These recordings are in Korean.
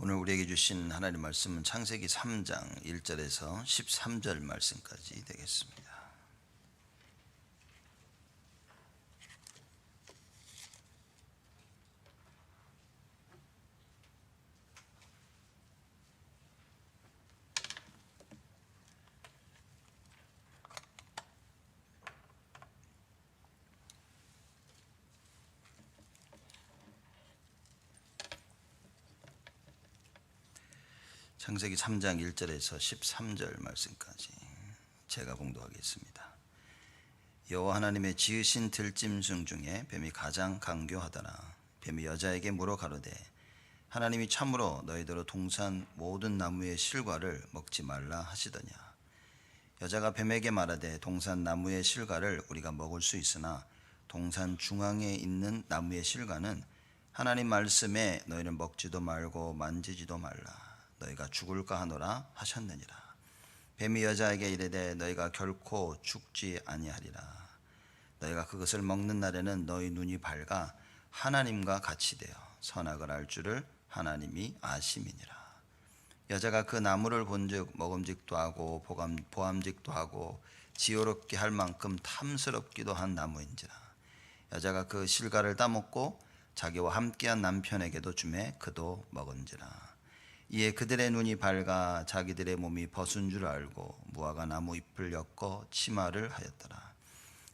오늘 우리에게 주신 하나님 말씀은 창세기 3장 1절에서 13절 말씀까지 되겠습니다. 창세기 3장 1절에서 13절 말씀까지 제가 봉독하겠습니다. 여호와 하나님의 지으신 들짐승 중에 뱀이 가장 강교하더라. 뱀이 여자에게 물어 가로되 하나님이 참으로 너희더러 동산 모든 나무의 실과를 먹지 말라 하시더냐. 여자가 뱀에게 말하되 동산 나무의 실과를 우리가 먹을 수 있으나 동산 중앙에 있는 나무의 실과는 하나님 말씀에 너희는 먹지도 말고 만지지도 말라. 너희가 죽을까 하노라 하셨느니라. 뱀이 여자에게 이르되 너희가 결코 죽지 아니하리라. 너희가 그것을 먹는 날에는 너희 눈이 밝아 하나님과 같이 되어 선악을 알 줄을 하나님이 아심이니라. 여자가 그 나무를 본즉 먹음직도 하고 보암직도 하고 지혜롭게 할 만큼 탐스럽기도 한 나무인지라. 여자가 그 실과를 따먹고 자기와 함께한 남편에게도 주매 그도 먹은지라. 이에 그들의 눈이 밝아 자기들의 몸이 벗은 줄 알고 무화과 나무 잎을 엮어 치마를 하였더라.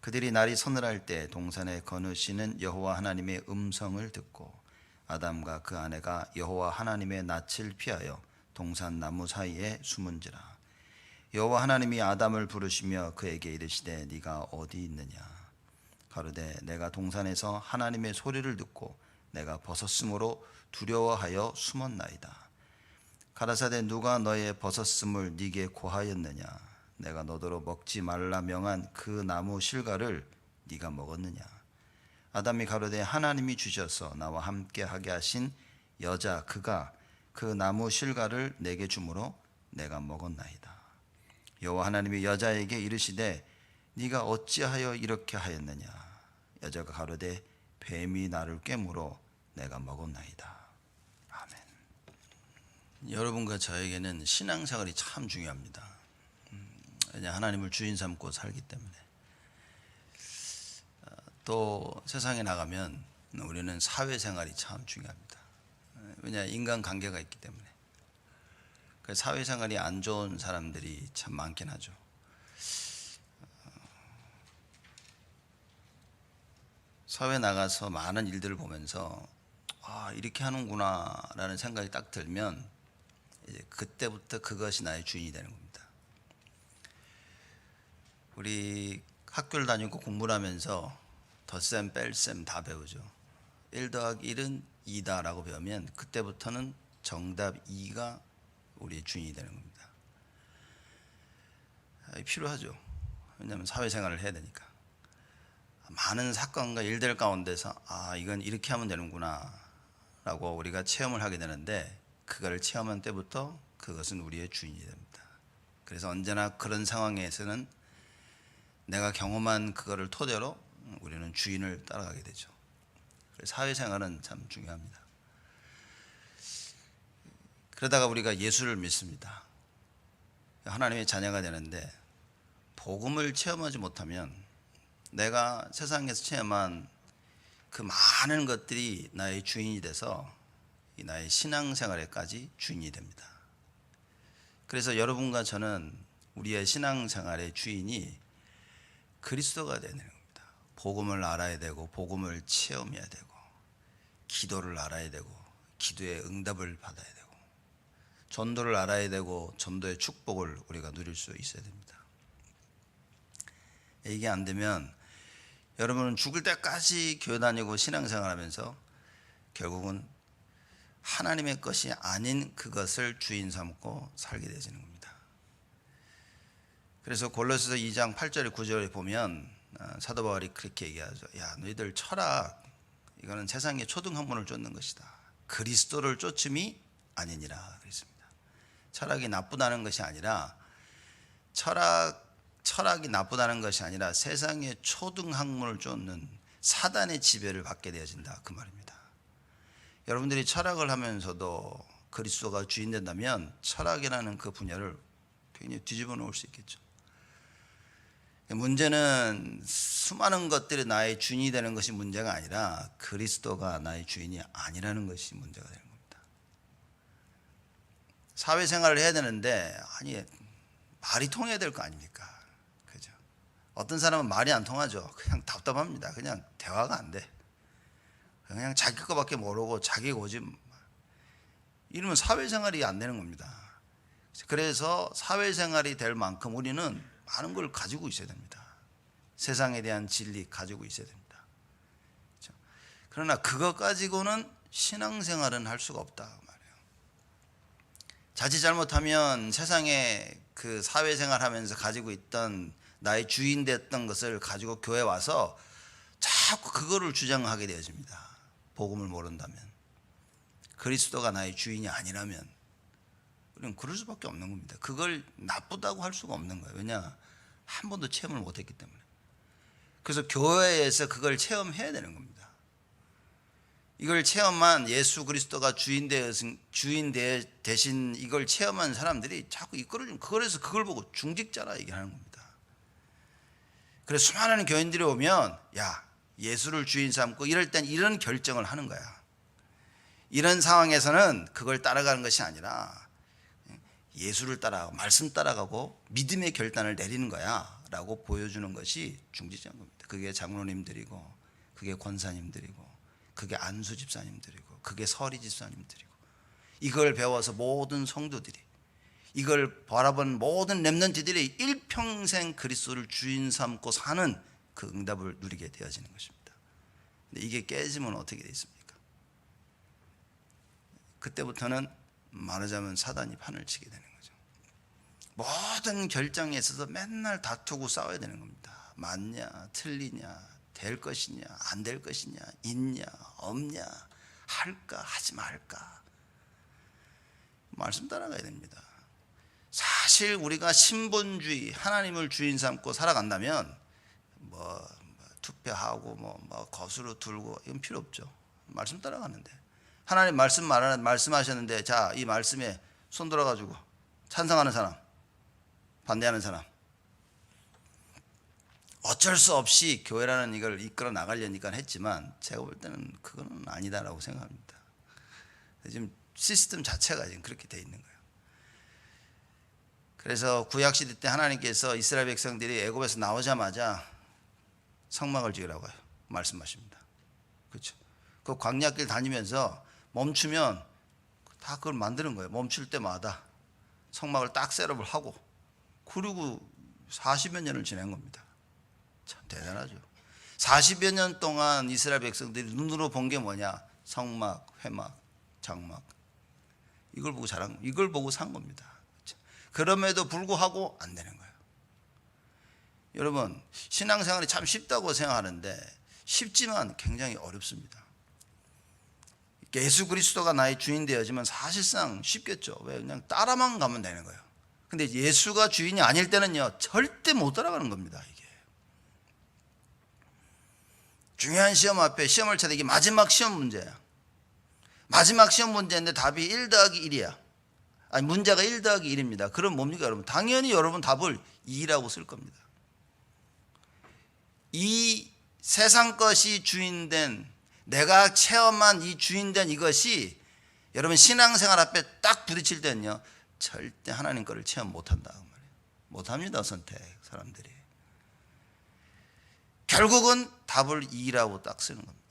그들이 날이 서늘할 때 동산에 거느시는 여호와 하나님의 음성을 듣고 아담과 그 아내가 여호와 하나님의 낯을 피하여 동산 나무 사이에 숨은지라. 여호와 하나님이 아담을 부르시며 그에게 이르시되 네가 어디 있느냐. 가로되 내가 동산에서 하나님의 소리를 듣고 내가 벗었으므로 두려워하여 숨었나이다. 가라사대 누가 너의 벗었음을 네게 고하였느냐. 내가 너더러 먹지 말라 명한 그 나무 실과를 네가 먹었느냐. 아담이 가로되 하나님이 주셔서 나와 함께 하게 하신 여자 그가 그 나무 실과를 내게 주므로 내가 먹었나이다. 여호와 하나님이 여자에게 이르시되 네가 어찌하여 이렇게 하였느냐. 여자가 가로되 뱀이 나를 꿰므로 내가 먹었나이다. 여러분과 저에게는 신앙생활이 참 중요합니다. 왜냐 하나님을 주인 삼고 살기 때문에. 또 세상에 나가면 우리는 사회생활이 참 중요합니다. 왜냐 인간관계가 있기 때문에. 사회생활이 안 좋은 사람들이 참 많긴 하죠. 사회 나가서 많은 일들을 보면서 이렇게 하는구나 라는 생각이 딱 들면 이제 그때부터 그것이 나의 주인이 되는 겁니다. 우리 학교를 다니고 공부를 하면서 덧셈 뺄셈 다 배우죠. 1 더하기 1은 2다 라고 배우면 그때부터는 정답 2가 우리의 주인이 되는 겁니다. 필요하죠. 왜냐하면 사회생활을 해야 되니까. 많은 사건과 일들 가운데서 이건 이렇게 하면 되는구나 라고 우리가 체험을 하게 되는데 그거를 체험한 때부터 그것은 우리의 주인이 됩니다. 그래서 언제나 그런 상황에서는 내가 경험한 그거를 토대로 우리는 주인을 따라가게 되죠. 사회생활은 참 중요합니다. 그러다가 우리가 예수를 믿습니다. 하나님의 자녀가 되는데 복음을 체험하지 못하면 내가 세상에서 체험한 그 많은 것들이 나의 주인이 돼서 나의 신앙생활에까지 주인이 됩니다. 그래서 여러분과 저는 우리의 신앙생활의 주인이 그리스도가 되는 겁니다. 복음을 알아야 되고 복음을 체험해야 되고 기도를 알아야 되고 기도의 응답을 받아야 되고 전도를 알아야 되고 전도의 축복을 우리가 누릴 수 있어야 됩니다. 이게 안 되면 여러분은 죽을 때까지 교회 다니고 신앙생활하면서 결국은 하나님의 것이 아닌 그것을 주인 삼고 살게 되시는 겁니다. 그래서 골로새서 2장 8절에 9절에 보면 사도 바울이 그렇게 얘기하죠. 야 너희들 철학 이거는 세상의 초등학문을 쫓는 것이다. 그리스도를 쫓음이 아니니라 그랬습니다. 철학이 나쁘다는 것이 아니라 철학이 나쁘다는 것이 아니라 세상의 초등학문을 쫓는 사단의 지배를 받게 되어진다 그 말입니다. 여러분들이 철학을 하면서도 그리스도가 주인 된다면 철학이라는 그 분야를 굉장히 뒤집어 놓을 수 있겠죠. 문제는 수많은 것들이 나의 주인이 되는 것이 문제가 아니라 그리스도가 나의 주인이 아니라는 것이 문제가 되는 겁니다. 사회생활을 해야 되는데 아니 말이 통해야 될 거 아닙니까? 그죠? 어떤 사람은 말이 안 통하죠. 그냥 답답합니다. 그냥 대화가 안 돼. 그냥 자기 거밖에 모르고 자기 고집. 이러면 사회생활이 안 되는 겁니다. 그래서 사회생활이 될 만큼 우리는 많은 걸 가지고 있어야 됩니다. 세상에 대한 진리 가지고 있어야 됩니다. 그렇죠? 그러나 그것 가지고는 신앙생활은 할 수가 없다 말이에요. 자칫 잘못하면 세상에 그 사회생활하면서 가지고 있던 나의 주인 됐던 것을 가지고 교회 와서 자꾸 그거를 주장하게 되어집니다. 복음을 모른다면, 그리스도가 나의 주인이 아니라면 우리는 그럴 수밖에 없는 겁니다. 그걸 나쁘다고 할 수가 없는 거예요. 왜냐? 한 번도 체험을 못했기 때문에. 그래서 교회에서 그걸 체험해야 되는 겁니다. 이걸 체험한 예수 그리스도가 주인 대신 이걸 체험한 사람들이 자꾸 이끌어주면 그래서 그걸 보고 중직자라 얘기하는 겁니다. 그래서 수많은 교인들이 오면 야 예수를 주인 삼고 이럴 땐 이런 결정을 하는 거야. 이런 상황에서는 그걸 따라가는 것이 아니라 예수를 따라가고 말씀 따라가고 믿음의 결단을 내리는 거야 라고 보여주는 것이 중직자인 겁니다. 그게 장로님들이고 그게 권사님들이고 그게 안수 집사님들이고 그게 서리 집사님들이고 이걸 배워서 모든 성도들이 이걸 바라본 모든 렘넌트들이 일평생 그리스도를 주인 삼고 사는 그 응답을 누리게 되어지는 것입니다. 근데 이게 깨지면 어떻게 되겠습니까? 그때부터는 말하자면 사단이 판을 치게 되는 거죠. 모든 결정에 있어서 맨날 다투고 싸워야 되는 겁니다. 맞냐 틀리냐 될 것이냐 안 될 것이냐 있냐 없냐 할까 하지 말까 말씀 따라가야 됩니다. 사실 우리가 신본주의 하나님을 주인 삼고 살아간다면 투표하고 거수로 들고 이건 필요 없죠. 말씀 따라가는데 하나님 말씀하셨는데 자 이 말씀에 손 들어가지고 찬성하는 사람 반대하는 사람 어쩔 수 없이 교회라는 이걸 이끌어 나가려니까 했지만 제가 볼 때는 그거는 아니다라고 생각합니다. 지금 시스템 자체가 지금 그렇게 돼 있는 거예요. 그래서 구약시대 때 하나님께서 이스라엘 백성들이 애굽에서 나오자마자 성막을 지으라고 해요. 말씀하십니다. 그렇죠? 그 광야길 다니면서 멈추면 다 그걸 만드는 거예요. 멈출 때마다 성막을 딱 셋업을 하고 그리고 40여 년을 지낸 겁니다. 참 대단하죠. 40여 년 동안 이스라엘 백성들이 눈으로 본 게 뭐냐? 성막, 회막, 장막. 이걸 보고 이걸 보고 산 겁니다. 그렇죠? 그럼에도 불구하고 안 되는 거예요. 여러분 신앙생활이 참 쉽다고 생각하는데 쉽지만 굉장히 어렵습니다. 예수 그리스도가 나의 주인 되어지면 사실상 쉽겠죠. 왜? 그냥 따라만 가면 되는 거예요. 근데 예수가 주인이 아닐 때는요 절대 못 따라가는 겁니다. 이게 중요한 시험 앞에 시험을 쳐야 이게 마지막 시험 문제야. 마지막 시험 문제인데 답이 1 더하기 1이야. 아니 문제가 1 더하기 1입니다. 그럼 뭡니까 여러분? 당연히 여러분 답을 2라고 쓸 겁니다. 이 세상 것이 주인된 내가 체험한 이 주인된 이것이 여러분 신앙생활 앞에 딱 부딪힐 때는요 절대 하나님 거를 체험 못한다 못합니다. 선택 사람들이 결국은 답을 2라고 딱 쓰는 겁니다.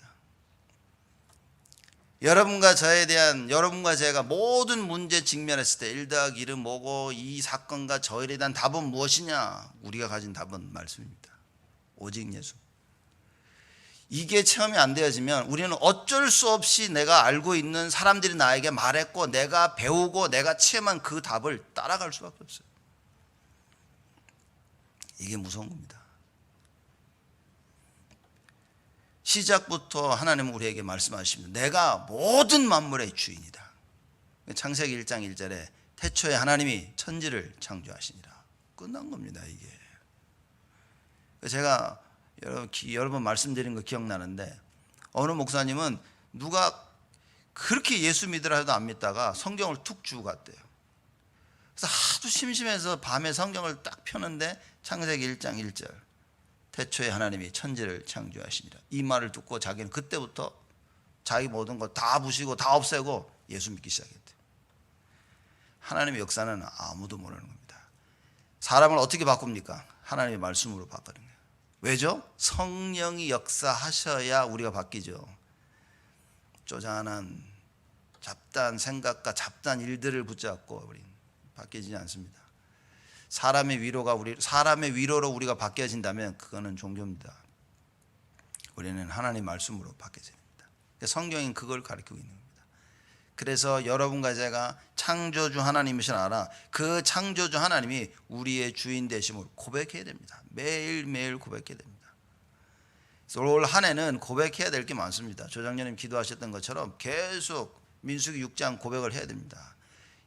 여러분과 제가 모든 문제 직면했을 때 1 더하기 1은 뭐고 이 사건과 저 일에 대한 답은 무엇이냐? 우리가 가진 답은 말씀입니다. 오직 예수. 이게 체험이 안 되어지면 우리는 어쩔 수 없이 내가 알고 있는 사람들이 나에게 말했고 내가 배우고 내가 체험한 그 답을 따라갈 수밖에 없어요. 이게 무서운 겁니다. 시작부터 하나님은 우리에게 말씀하십니다. 내가 모든 만물의 주인이다. 창세기 1장 1절에 태초에 하나님이 천지를 창조하시니라. 끝난 겁니다. 이게. 제가 여러 번 말씀드린 거 기억나는데 어느 목사님은 누가 그렇게 예수 믿으라 해도 안 믿다가 성경을 툭 주고 갔대요. 그래서 하도 심심해서 밤에 성경을 딱 펴는데 창세기 1장 1절 태초에 하나님이 천지를 창조하시니라, 이 말을 듣고 자기는 그때부터 자기 모든 거 다 부시고 다 없애고 예수 믿기 시작했대요. 하나님의 역사는 아무도 모르는 겁니다. 사람을 어떻게 바꿉니까? 하나님의 말씀으로 바꾸는 거예요. 왜죠? 성령이 역사하셔야 우리가 바뀌죠. 쪼잔한 잡다한 생각과 잡다한 일들을 붙잡고 우리는 바뀌지 않습니다. 사람의 위로로 우리가 바뀌어진다면 그거는 종교입니다. 우리는 하나님 말씀으로 바뀌어야 됩니다. 성경은 그걸 가르치고 있는 겁니다. 그래서 여러분과 제가 창조주 하나님이신 알아, 그 창조주 하나님이 우리의 주인 되심을 고백해야 됩니다. 매일매일 고백해야 됩니다. 그래서 올 한 해는 고백해야 될 게 많습니다. 조장님님 기도하셨던 것처럼 계속 민수기 6장 고백을 해야 됩니다.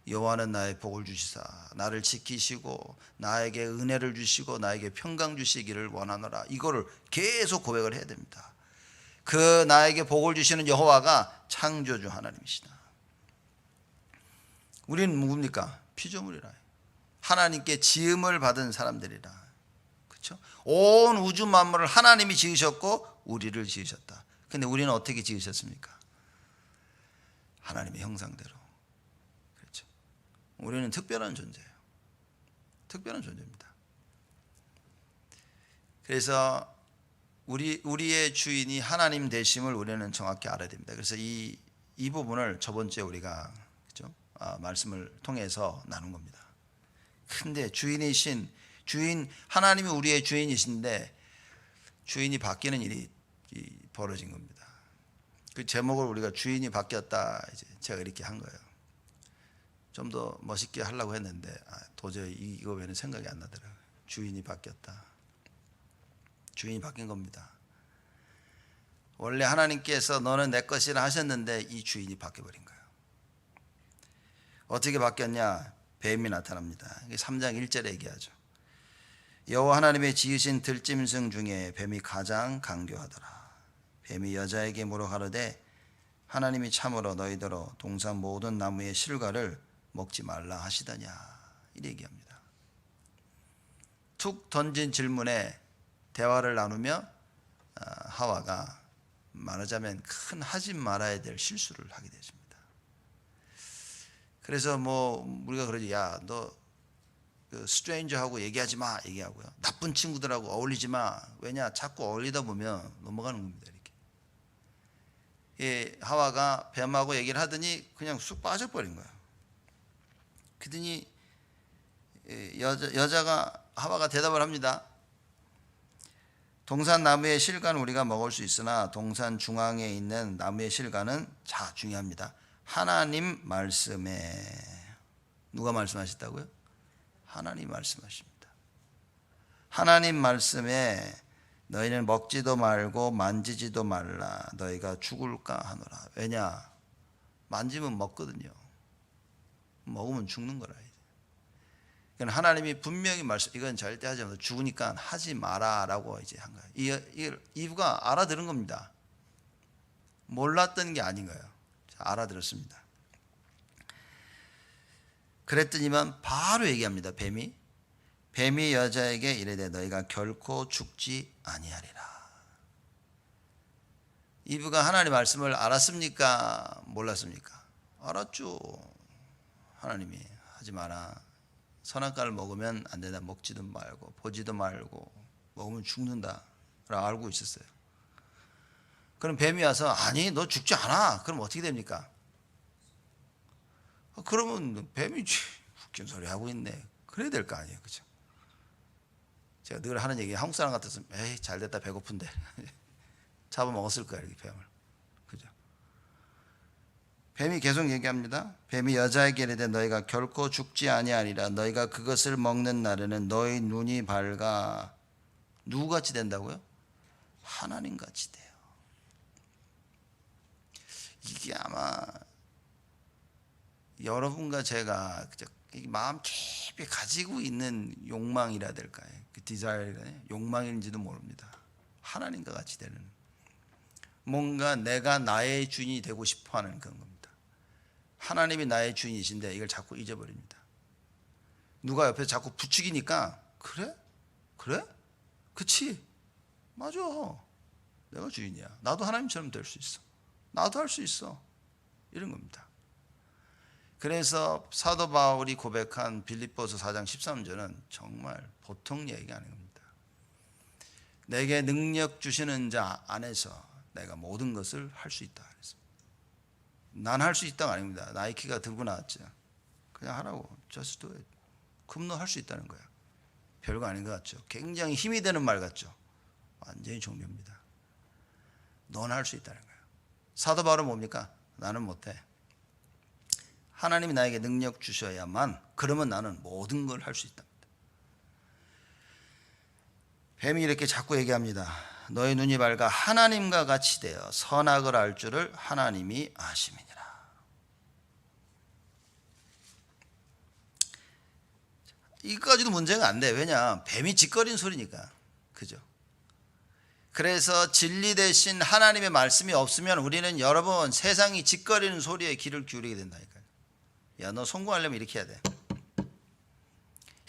여호와는 나의 복을 주시사 나를 지키시고 나에게 은혜를 주시고 나에게 평강 주시기를 원하노라. 이거를 계속 고백을 해야 됩니다. 그 나에게 복을 주시는 여호와가 창조주 하나님이시다. 우리는 누굽니까? 피조물이라. 하나님께 지음을 받은 사람들이라. 그렇죠? 온 우주 만물을 하나님이 지으셨고 우리를 지으셨다. 근데 우리는 어떻게 지으셨습니까? 하나님의 형상대로. 그렇죠? 우리는 특별한 존재예요. 특별한 존재입니다. 그래서 우리의 주인이 하나님 되심을 우리는 정확히 알아야 됩니다. 그래서 이 부분을 저번 주에 우리가 그렇죠? 말씀을 통해서 나눈 겁니다. 근데 하나님이 우리의 주인이신데 주인이 바뀌는 일이 벌어진 겁니다. 그 제목을 우리가 주인이 바뀌었다, 이제 제가 이렇게 한 거예요. 좀 더 멋있게 하려고 했는데 도저히 이거 외에는 생각이 안 나더라고요. 주인이 바뀌었다. 주인이 바뀐 겁니다. 원래 하나님께서 너는 내 것이라 하셨는데 이 주인이 바뀌어버린 거예요. 어떻게 바뀌었냐? 뱀이 나타납니다. 3장 1절에 얘기하죠. 여호와 하나님의 지으신 들짐승 중에 뱀이 가장 강교하더라. 뱀이 여자에게 물어 가로되 하나님이 참으로 너희더러 동산 모든 나무의 실과를 먹지 말라 하시더냐, 이렇게 얘기합니다. 툭 던진 질문에 대화를 나누며 하와가 말하자면 큰 하지 말아야 될 실수를 하게 되십니다. 그래서 우리가 그러지, 야, 너 그 스트레인저하고 얘기하지 마, 얘기하고요. 나쁜 친구들하고 어울리지 마. 왜냐? 자꾸 어울리다 보면 넘어가는 겁니다. 이렇게. 하와가 뱀하고 얘기를 하더니 그냥 쑥 빠져버린 거예요. 그러더니 여자가 하와가 대답을 합니다. 동산 나무의 실과는 우리가 먹을 수 있으나 동산 중앙에 있는 나무의 실과는, 자, 중요합니다. 하나님 말씀에, 누가 말씀하셨다고요? 하나님 말씀하십니다. 하나님 말씀에 너희는 먹지도 말고 만지지도 말라 너희가 죽을까 하노라. 왜냐? 만지면 먹거든요. 먹으면 죽는 거라. 그러니까 하나님이 분명히 이건 절대 하지 말고 죽으니까 하지 마라라고 이제 한 거예요. 이브가 알아들은 겁니다. 몰랐던 게 아닌 거예요. 알아들었습니다. 그랬더니만 바로 얘기합니다. 뱀이 여자에게 이르되 너희가 결코 죽지 아니하리라. 이브가 하나님의 말씀을 알았습니까? 몰랐습니까? 알았죠. 하나님이 하지 마라. 선악과를 먹으면 안 된다. 먹지도 말고 보지도 말고 먹으면 죽는다 라고 알고 있었어요. 그럼 뱀이 와서 아니 너 죽지 않아. 그럼 어떻게 됩니까? 그러면 뱀이 웃긴 소리 하고 있네. 그래야 될 거 아니에요. 그죠? 제가 늘 하는 얘기, 한국 사람 같았으면 에이 잘됐다 배고픈데 잡아먹었을 거야 이렇게 뱀을. 그죠? 뱀이 계속 얘기합니다. 뱀이 여자에게 이르되 너희가 결코 죽지 아니하리라. 너희가 그것을 먹는 날에는 너희 눈이 밝아 누구같이 된다고요? 하나님같이 돼요. 이게 아마 여러분과 제가 마음 깊이 가지고 있는 욕망이라 될까요? 그 디자이어가 욕망인지도 모릅니다. 하나님과 같이 되는. 뭔가 내가 나의 주인이 되고 싶어 하는 그런 겁니다. 하나님이 나의 주인이신데 이걸 자꾸 잊어버립니다. 누가 옆에서 자꾸 부추기니까 그래? 그래? 그치? 맞아. 내가 주인이야. 나도 하나님처럼 될 수 있어. 나도 할 수 있어. 이런 겁니다. 그래서 사도 바울이 고백한 빌립보서 4장 13절은 정말 보통 얘기가 아닙니다. 내게 능력 주시는 자 안에서 내가 모든 것을 할 수 있다. 난 할 수 있다가 아닙니다. 나이키가 들고 나왔죠. 그냥 하라고. just do it. 그럼 너 할 수 있다는 거야. 별거 아닌 것 같죠. 굉장히 힘이 되는 말 같죠. 완전히 종교입니다. 넌 할 수 있다는 거야. 사도 바울은 뭡니까? 나는 못해. 하나님이 나에게 능력 주셔야만, 그러면 나는 모든 걸 할 수 있답니다. 뱀이 이렇게 자꾸 얘기합니다. 너의 눈이 밝아 하나님과 같이 되어 선악을 알 줄을 하나님이 아심이니라. 이거까지도 문제가 안 돼. 왜냐? 뱀이 짓거리는 소리니까. 그죠? 그래서 진리 대신 하나님의 말씀이 없으면 우리는 여러분 세상이 짓거리는 소리에 귀를 기울이게 된다니까요. 야, 너 성공하려면 이렇게 해야 돼.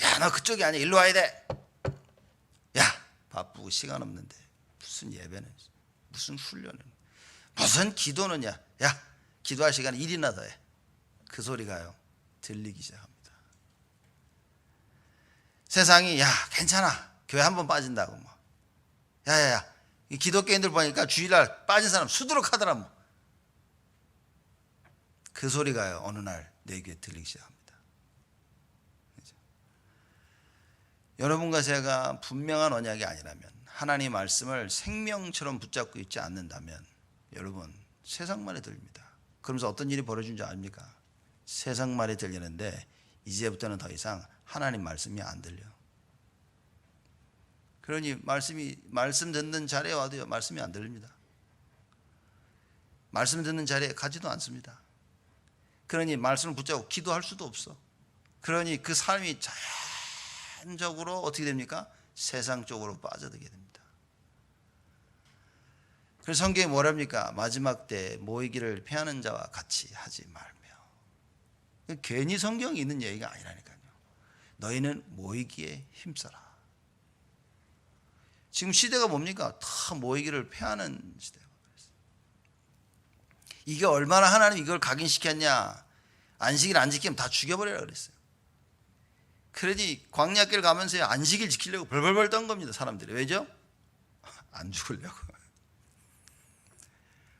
야, 너 그쪽이 아니야. 일로 와야 돼. 야, 바쁘고 시간 없는데 무슨 예배는, 무슨 훈련은, 무슨 기도느냐. 야, 기도할 시간에 일이나 더 해. 그 소리가요 들리기 시작합니다. 세상이 야 괜찮아 교회 한번 빠진다고 뭐 야야야 이 기독교인들 보니까 주일날 빠진 사람 수두룩 하더라 뭐. 그 소리가요 어느 날 내 귀에 들리기 시작합니다. 그렇죠? 여러분과 제가 분명한 언약이 아니라면, 하나님의 말씀을 생명처럼 붙잡고 있지 않는다면 여러분 세상 말이 들립니다. 그러면서 어떤 일이 벌어진 줄 압니까? 세상 말이 들리는데 이제부터는 더 이상 하나님 말씀이 안 들려. 그러니 말씀 듣는 자리에 와도요 말씀이 안 들립니다. 말씀 듣는 자리에 가지도 않습니다. 그러니 말씀을 붙잡고 기도할 수도 없어. 그러니 그 삶이 자연적으로 어떻게 됩니까? 세상 쪽으로 빠져들게 됩니다. 그래서 성경이 뭐랍니까? 마지막 때 모이기를 피하는 자와 같이 하지 말며. 괜히 성경이 있는 얘기가 아니라니까요. 너희는 모이기에 힘써라. 지금 시대가 뭡니까? 다 모이기를 피하는 시대예요. 이게 얼마나 하나님 이걸 각인시켰냐. 안식일 안 지키면 다 죽여버리라 그랬어요. 그러니 광야길 가면서 안식일 지키려고 벌벌벌 떤 겁니다. 사람들이. 왜죠? 안 죽으려고.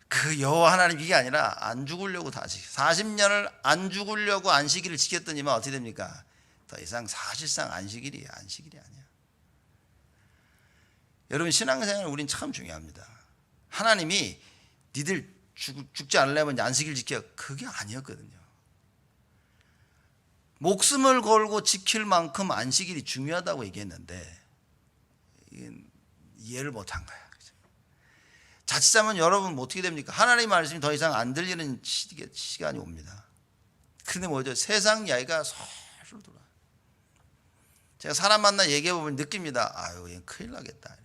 그 여호와 하나님 이게 아니라 안 죽으려고 다 지켜. 40년을 안 죽으려고 안식일을 지켰더니만 어떻게 됩니까? 더 이상 사실상 안식일이 아니야. 여러분 신앙생활 우린 참 중요합니다. 하나님이 니들 죽지 않으려면 안식일 지켜. 그게 아니었거든요. 목숨을 걸고 지킬 만큼 안식일이 중요하다고 얘기했는데 이해를 못한 거야. 자칫하면 여러분 어떻게 됩니까? 하나님의 말씀이 더 이상 안 들리는 시간이 옵니다. 그런데 뭐죠? 세상 이야기가 솔솔 돌아. 제가 사람 만나 얘기해보면 느낍니다. 아유 얘 큰일 나겠다.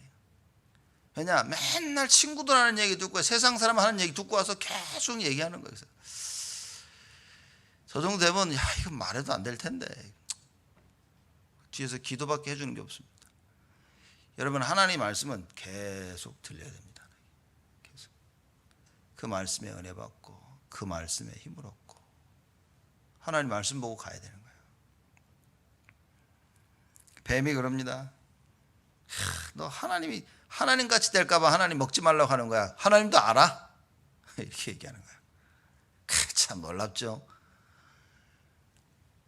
왜냐? 맨날 친구들 하는 얘기 듣고 세상 사람 하는 얘기 듣고 와서 계속 얘기하는 거예요. 저 정도 되면 야 이건 말해도 안 될 텐데 뒤에서 기도밖에 해주는 게 없습니다. 여러분 하나님의 말씀은 계속 들려야 됩니다. 계속. 그 말씀에 은혜 받고 그 말씀에 힘을 얻고 하나님 말씀 보고 가야 되는 거예요. 뱀이 그럽니다. 너 하나님이 하나님같이 될까봐 하나님 먹지 말라고 하는 거야. 하나님도 알아? 이렇게 얘기하는 거야. 참 놀랍죠.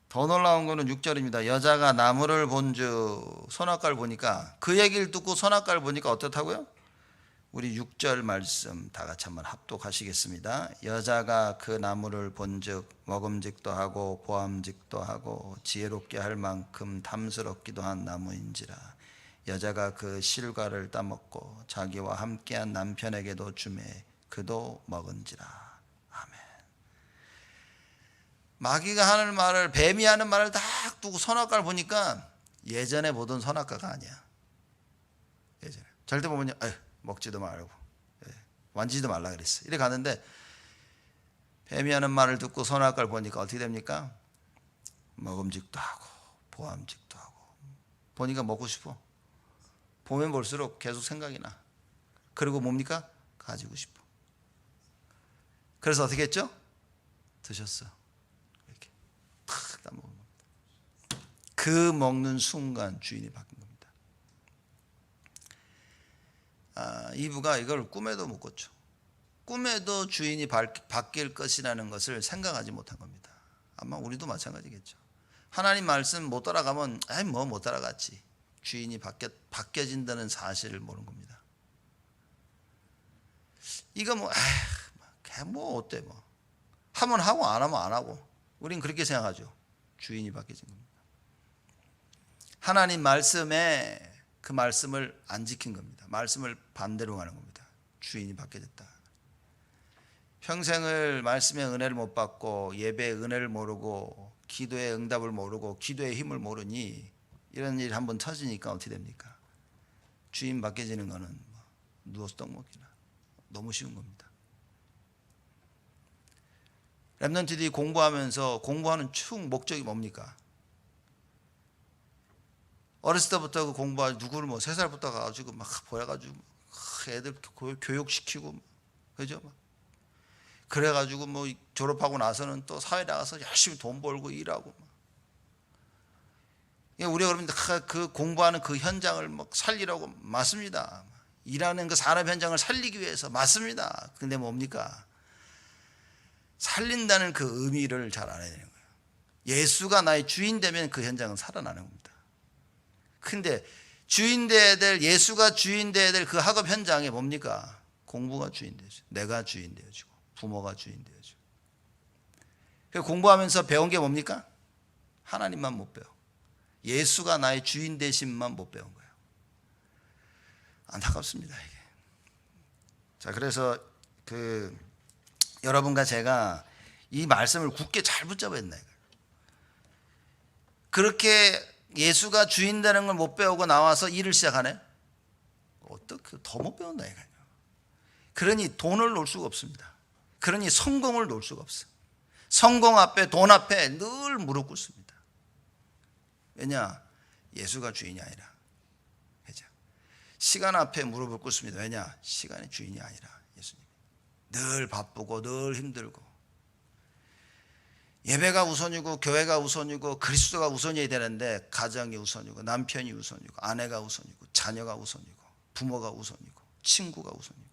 더 놀라운 거는 6절입니다. 여자가 나무를 본즉 선악과를 보니까, 그 얘기를 듣고 선악과를 보니까 어떻다고요? 우리 6절 말씀 다 같이 한번 합독하시겠습니다. 여자가 그 나무를 본즉 먹음직도 하고 보암직도 하고 지혜롭게 할 만큼 탐스럽기도 한 나무인지라. 여자가 그 실과를 따먹고 자기와 함께한 남편에게도 주매 그도 먹은지라. 아멘. 마귀가 하는 말을, 뱀이 하는 말을 딱 두고 선악과를 보니까 예전에 보던 선악과가 아니야. 예전에 절대 보면 먹지도 말고 만지지도 말라 그랬어. 이래 갔는데 뱀이 하는 말을 듣고 선악과를 보니까 어떻게 됩니까? 먹음직도 하고 보암직도 하고. 보니까 먹고 싶어. 보면 볼수록 계속 생각이 나. 그리고 뭡니까? 가지고 싶어. 그래서 어떻게 했죠? 드셨어. 이렇게 탁 다 먹은 겁니다. 그 먹는 순간 주인이 바뀐 겁니다. 이브가 이걸 꿈에도 못 꿨죠. 꿈에도 주인이 바뀔 것이라는 것을 생각하지 못한 겁니다. 아마 우리도 마찬가지겠죠. 하나님 말씀 못 따라가면 뭐 못 따라갔지. 주인이 바뀌어진다는 사실을 모르는 겁니다. 이거 뭐 어때 뭐 하면 하고 안 하면 안 하고. 우린 그렇게 생각하죠. 주인이 바뀌어진 겁니다. 하나님 말씀에 그 말씀을 안 지킨 겁니다. 말씀을 반대로 가는 겁니다. 주인이 바뀌어졌다. 평생을 말씀의 은혜를 못 받고 예배의 은혜를 모르고 기도의 응답을 모르고 기도의 힘을 모르니 이런 일이 한번 터지니까 어떻게 됩니까? 주인 바뀌어지는 거는 누워서 떡 먹기나 너무 쉬운 겁니다. 렘넌트들이 공부하면서 공부하는 총 목적이 뭡니까? 어렸을 때부터 그 공부하고 누구를 3살부터 가가지고 막 보여가지고 애들 교육시키고 그죠? 그래가지고 졸업하고 나서는 또 사회 나가서 열심히 돈 벌고 일하고. 우리가 그러면 그 공부하는 그 현장을 살리라고 맞습니다. 일하는 그 산업 현장을 살리기 위해서 맞습니다. 근데 뭡니까? 살린다는 그 의미를 잘 알아야 되는 거예요. 예수가 나의 주인 되면 그 현장은 살아나는 겁니다. 근데 주인 돼야 될, 예수가 주인 돼야 될 그 학업 현장에 뭡니까? 공부가 주인 되죠. 내가 주인 되어지고 부모가 주인 되어지고. 공부하면서 배운 게 뭡니까? 하나님만 못 배워. 예수가 나의 주인 되심만 못 배운 거예요. 안타깝습니다 이게. 자, 그래서 여러분과 제가 이 말씀을 굳게 잘 붙잡아야 된다. 그렇게 예수가 주인 되는 걸 못 배우고 나와서 일을 시작하네? 어떻게 더 못 배운다 이거예요. 그러니 돈을 놓을 수가 없습니다. 그러니 성공을 놓을 수가 없어요. 성공 앞에 돈 앞에 늘 무릎 꿇습니다. 왜냐? 예수가 주인이 아니라. 그죠? 시간 앞에 무릎을 꿇습니다. 왜냐? 시간의 주인이 아니라 예수님. 늘 바쁘고 늘 힘들고 예배가 우선이고 교회가 우선이고 그리스도가 우선이어야 되는데 가정이 우선이고 남편이 우선이고 아내가 우선이고 자녀가 우선이고 부모가 우선이고 친구가 우선이고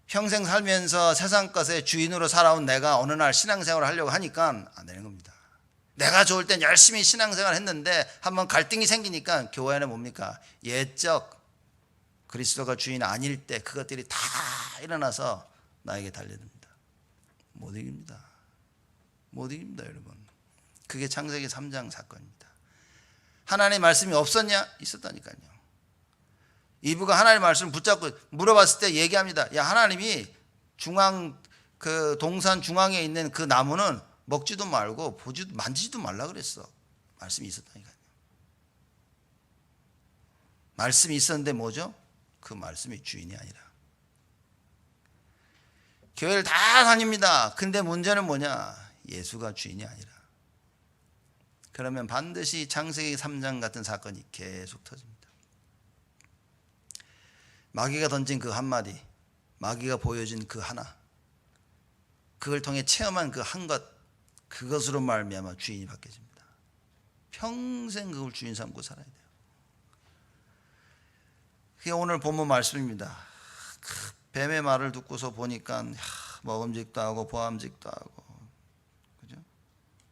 평생 살면서 세상 것의 주인으로 살아온 내가 어느 날 신앙생활을 하려고 하니까 안 되는 겁니다. 내가 좋을 땐 열심히 신앙생활을 했는데 한번 갈등이 생기니까 교회 안에 뭡니까? 옛적 그리스도가 주인 아닐 때 그것들이 다 일어나서 나에게 달려듭니다. 못 이깁니다. 못 이깁니다, 여러분. 그게 창세기 3장 사건입니다. 하나님의 말씀이 없었냐? 있었다니까요. 이브가 하나님의 말씀을 붙잡고 물어봤을 때 얘기합니다. 야, 하나님이 그 동산 중앙에 있는 그 나무는 먹지도 말고 보지도 만지지도 말라 그랬어. 말씀이 있었다니까요. 말씀이 있었는데 뭐죠? 그 말씀이 주인이 아니라. 교회를 다 다닙니다. 근데 문제는 뭐냐? 예수가 주인이 아니라. 그러면 반드시 창세기 3장 같은 사건이 계속 터집니다. 마귀가 던진 그 한마디, 마귀가 보여준 그 하나, 그걸 통해 체험한 그 한 것, 그것으로 말미암아 주인이 바뀌어집니다. 평생 그걸 주인 삼고 살아야 돼요. 그게 오늘 본문 말씀입니다. 뱀의 말을 듣고서 보니까 먹음직도 하고 보암직도 하고, 그죠?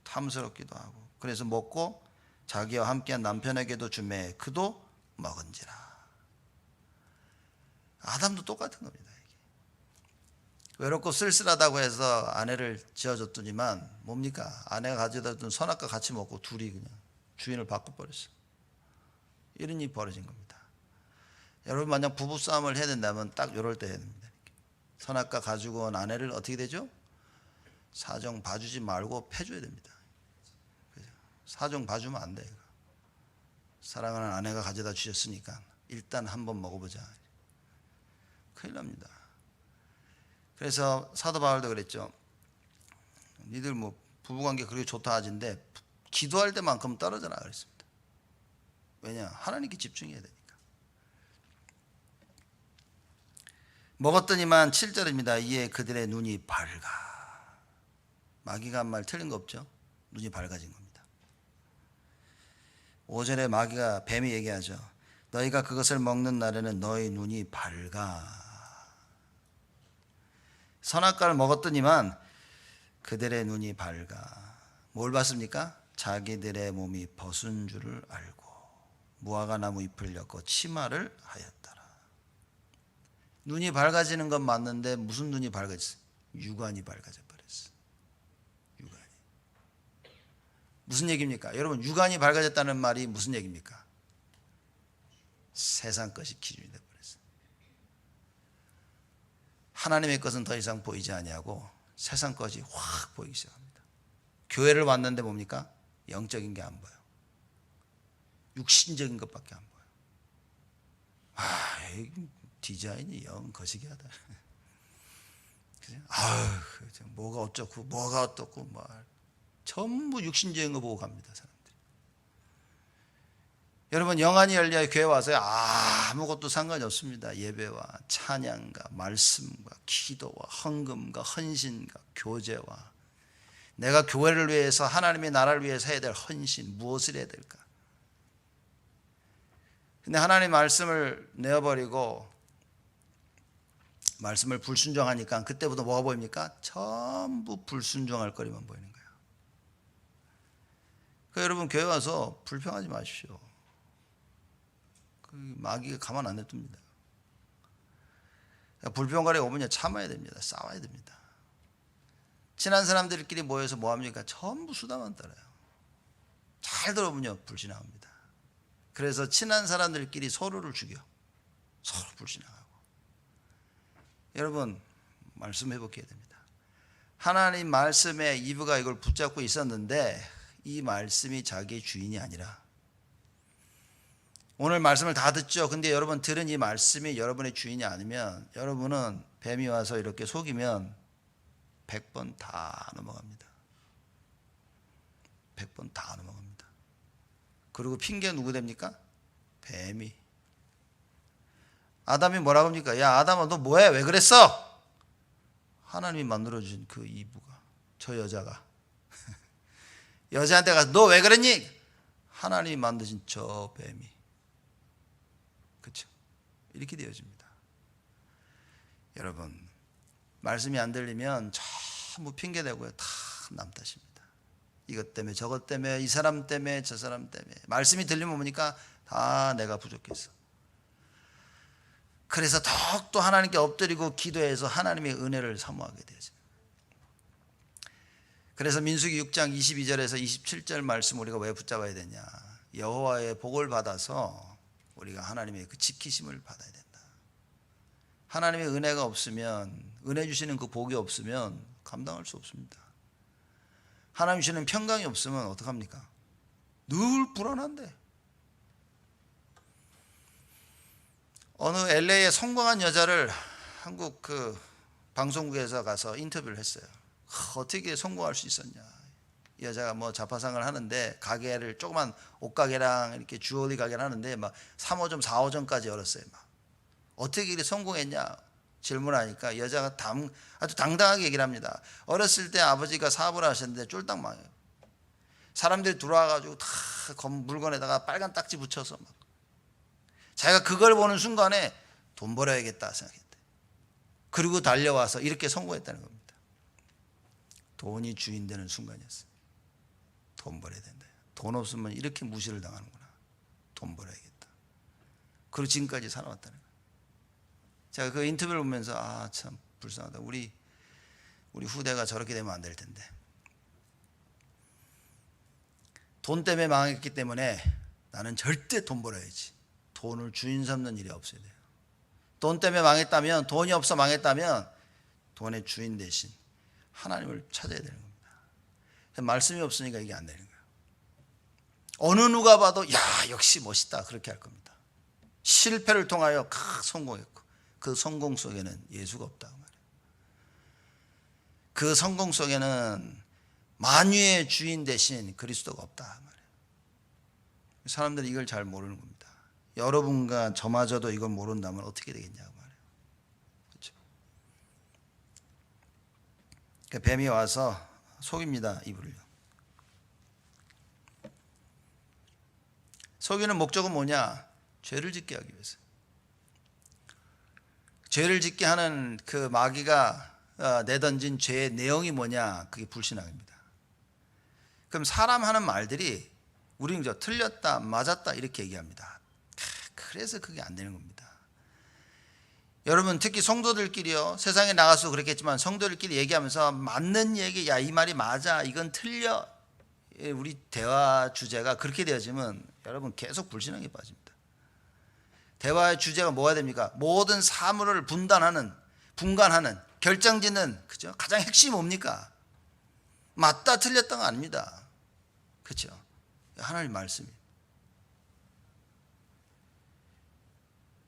탐스럽기도 하고. 그래서 먹고 자기와 함께한 남편에게도 주매 그도 먹은지라. 아담도 똑같은 겁니다. 이게. 외롭고 쓸쓸하다고 해서 아내를 지어줬더니만 뭡니까? 아내가 가져다 준 선악과 같이 먹고 둘이 그냥 주인을 바꿔버렸어. 이런 일이 벌어진 겁니다. 여러분 만약 부부싸움을 해야 된다면 딱 이럴 때 해야 됩니다. 선악과 가지고 온 아내를 어떻게 되죠? 사정 봐주지 말고 패줘야 됩니다. 사정 봐주면 안 돼. 사랑하는 아내가 가져다 주셨으니까 일단 한번 먹어보자. 큰일 납니다. 그래서 사도 바울도 그랬죠. 니들 뭐 부부관계 그렇게 좋다 하진데 기도할 때만큼 떨어져라 그랬습니다. 왜냐? 하나님께 집중해야 되니까. 먹었더니만 7절입니다. 이에 그들의 눈이 밝아. 마귀가 한 말 틀린 거 없죠? 눈이 밝아진 겁니다. 5절에 마귀가 뱀이 얘기하죠. 너희가 그것을 먹는 날에는 너희 눈이 밝아. 선악과를 먹었더니만 그들의 눈이 밝아. 뭘 봤습니까? 자기들의 몸이 벗은 줄을 알고 무화과 나무 잎을 엮어 치마를 하였더라. 눈이 밝아지는 건 맞는데 무슨 눈이 밝아졌어요? 육안이 밝아져 버렸어. 육안이. 무슨 얘기입니까? 여러분, 육안이 밝아졌다는 말이 무슨 얘기입니까? 세상 것이 기준이 되어버렸어. 하나님의 것은 더 이상 보이지 아니하고 세상 것이 확 보이기 시작합니다. 교회를 왔는데 뭡니까? 영적인 게 안 보여. 육신적인 것밖에 안 보여. 디자인이 영 거시기하다. 뭐가 어쩌고 뭐가 어떻고 뭐 전부 육신적인 거 보고 갑니다, 사람들이. 여러분, 영안이 열려야 교회 와서 아무것도 상관이 없습니다. 예배와 찬양과 말씀과 기도와 헌금과 헌신과 교제와 내가 교회를 위해서 하나님의 나라를 위해서 해야 될 헌신, 무엇을 해야 될까? 근데 하나님 말씀을 내어버리고 말씀을 불순종하니까 그때부터 뭐가 보입니까? 전부 불순종할 거리만 보이는 거예요. 그러니까 여러분, 교회 와서 불평하지 마십시오. 그 마귀가 가만 안 냅둡니다. 불평거리가 오면 참아야 됩니다. 싸워야 됩니다. 친한 사람들끼리 모여서 뭐합니까? 전부 수다만 떨어요. 잘 들어보면요, 불신앙합니다. 그래서 친한 사람들끼리 서로를 죽여. 서로 불신앙하고. 여러분, 말씀 회복해야 됩니다. 하나님 말씀에 이브가 이걸 붙잡고 있었는데 이 말씀이 자기의 주인이 아니라, 오늘 말씀을 다 듣죠. 근데 여러분 들은 이 말씀이 여러분의 주인이 아니면 여러분은 뱀이 와서 이렇게 속이면 100번 다 넘어갑니다. 100번 다 넘어갑니다. 그리고 핑계 누구 됩니까? 뱀이. 아담이 뭐라고 합니까? 야, 아담아, 너 뭐해? 왜 그랬어? 하나님이 만들어준 그 이브가, 저 여자가 여자한테 가서 너 왜 그랬니? 하나님이 만드신 저 뱀이. 그렇죠? 이렇게 되어집니다. 여러분, 말씀이 안 들리면 전부 핑계대고요. 다 남 탓입니다. 이것 때문에 저것 때문에 이 사람 때문에 저 사람 때문에. 말씀이 들리면 뭡니까? 다 내가 부족했어. 그래서 더욱더 하나님께 엎드리고 기도해서 하나님의 은혜를 사모하게 되죠. 그래서 민수기 6장 22절에서 27절 말씀 우리가 왜 붙잡아야 되냐? 여호와의 복을 받아서 우리가 하나님의 그 지키심을 받아야 된다. 하나님의 은혜가 없으면, 은혜 주시는 그 복이 없으면 감당할 수 없습니다. 하나님 주시는 평강이 없으면 어떡합니까? 늘 불안한데. 어느 LA에 성공한 여자를 한국 그 방송국에서 가서 인터뷰를 했어요. 어떻게 성공할 수 있었냐? 이 여자가 뭐 자파상을 하는데 가게를, 조그만 옷가게랑 이렇게 주얼리 가게를 하는데 막 3호점 4호점까지 열었어요. 막 어떻게 이렇게 성공했냐 질문하니까 여자가 아주 당당하게 얘기를 합니다. 어렸을 때 아버지가 사업을 하셨는데 쫄딱 망해요. 사람들이 들어와가지고 다 물건에다가 빨간 딱지 붙여서 막 자기가 그걸 보는 순간에 돈 벌어야겠다 생각했대. 그리고 달려와서 이렇게 성공했다는 겁니다. 돈이 주인 되는 순간이었어요. 돈 벌어야 된다. 돈 없으면 이렇게 무시를 당하는구나. 돈 벌어야겠다. 그리고 지금까지 살아왔다는 거예요. 제가 그 인터뷰를 보면서 참 불쌍하다. 우리 후대가 저렇게 되면 안 될 텐데. 돈 때문에 망했기 때문에 나는 절대 돈 벌어야지. 돈을 주인 삼는 일이 없어야 돼요. 돈 때문에 망했다면, 돈이 없어 망했다면 돈의 주인 대신 하나님을 찾아야 되는 겁니다. 말씀이 없으니까 이게 안 되는 거예요. 어느 누가 봐도 야, 역시 멋있다 그렇게 할 겁니다. 실패를 통하여 성공했고, 그 성공 속에는 예수가 없다 그 말이에요. 그 성공 속에는 만유의 주인 대신 그리스도가 없다 그 말이에요. 사람들이 이걸 잘 모르는 겁니다. 여러분과 저마저도 이걸 모른다면 어떻게 되겠냐고 말이에요. 그렇죠? 그러니까 뱀이 와서 속입니다. 이불을요. 속이는 목적은 뭐냐? 죄를 짓게 하기 위해서. 죄를 짓게 하는 그 마귀가 내던진 죄의 내용이 뭐냐? 그게 불신앙입니다. 그럼 사람 하는 말들이 우리는 틀렸다, 맞았다 이렇게 얘기합니다. 그래서 그게 안 되는 겁니다. 여러분 특히 성도들끼리요, 세상에 나가서 그랬겠지만 성도들끼리 얘기하면서 맞는 얘기, 야 이 말이 맞아, 이건 틀려, 우리 대화 주제가 그렇게 되어지면 여러분 계속 불신앙에 빠집니다. 대화의 주제가 뭐가 됩니까? 모든 사물을 분간하는 결정짓는, 그죠? 가장 핵심이 뭡니까? 맞다 틀렸다가 아닙니다. 그렇죠? 하나님 말씀이.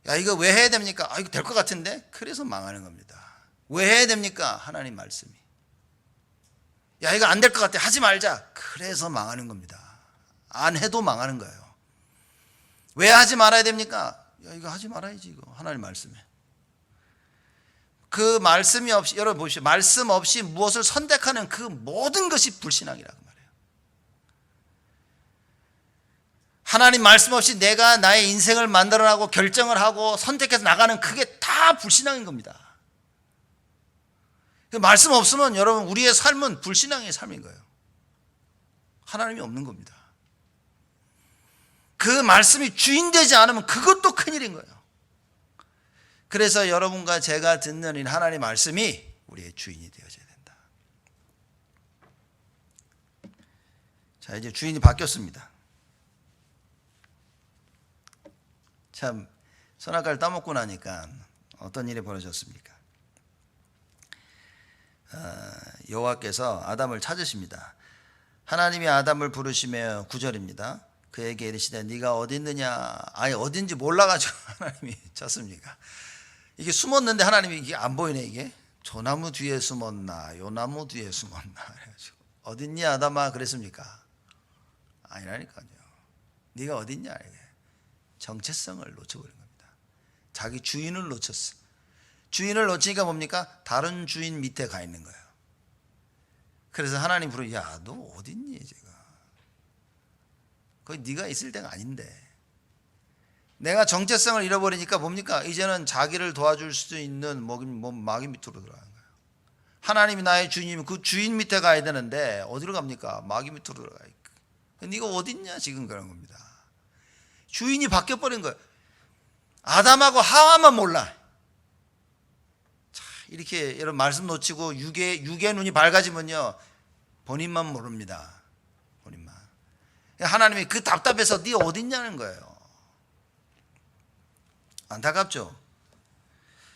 야 이거 왜 해야 됩니까? 아 이거 될 것 같은데? 그래서 망하는 겁니다. 왜 해야 됩니까? 하나님 말씀이. 야 이거 안 될 것 같아, 하지 말자. 그래서 망하는 겁니다. 안 해도 망하는 거예요. 왜 하지 말아야 됩니까? 야 이거 하지 말아야지, 이거 하나님 말씀에. 그 말씀이 없이, 여러분 보십시오, 말씀 없이 무엇을 선택하는 그 모든 것이 불신앙이라고 말해요. 하나님 말씀 없이 내가 나의 인생을 만들어나고 결정을 하고 선택해서 나가는, 그게 다 불신앙인 겁니다. 말씀 없으면 여러분 우리의 삶은 불신앙의 삶인 거예요. 하나님이 없는 겁니다. 그 말씀이 주인 되지 않으면 그것도 큰일인 거예요. 그래서 여러분과 제가 듣는 이 하나님의 말씀이 우리의 주인이 되어져야 된다. 자, 이제 주인이 바뀌었습니다. 참 선악과를 따먹고 나니까 어떤 일이 벌어졌습니까? 여호와께서 아담을 찾으십니다. 하나님이 아담을 부르시며 9절입니다. 그에게 이르시되 네가 어디 있느냐. 아니 어딘지 몰라가지고 하나님이 찾습니까? 이게 숨었는데 하나님이 이게 안 보이네. 이게 저 나무 뒤에 숨었나 요 나무 뒤에 숨었나 그래가지고 어딨니 아담아 그랬습니까? 아니라니까요. 네가 어딨냐. 이게 정체성을 놓쳐버린 겁니다. 자기 주인을 놓쳤어. 주인을 놓치니까 뭡니까? 다른 주인 밑에 가 있는 거예요. 그래서 하나님 부르, 야 너 어딨니 제가. 거기 네가 있을 때가 아닌데. 내가 정체성을 잃어버리니까 뭡니까? 이제는 자기를 도와줄 수 있는 마귀 밑으로 들어가는 거예요. 하나님이 나의 주인이면 그 주인 밑에 가야 되는데 어디로 갑니까? 마귀 밑으로 들어가 있고. 네가 어딨냐 지금 그런 겁니다. 주인이 바뀌어버린 거예요. 아담하고 하와만 몰라. 자, 이렇게 여러분 말씀 놓치고 육의 눈이 밝아지면요 본인만 모릅니다. 본인만. 하나님이 그 답답해서 네 어딨냐는 거예요. 안타깝죠.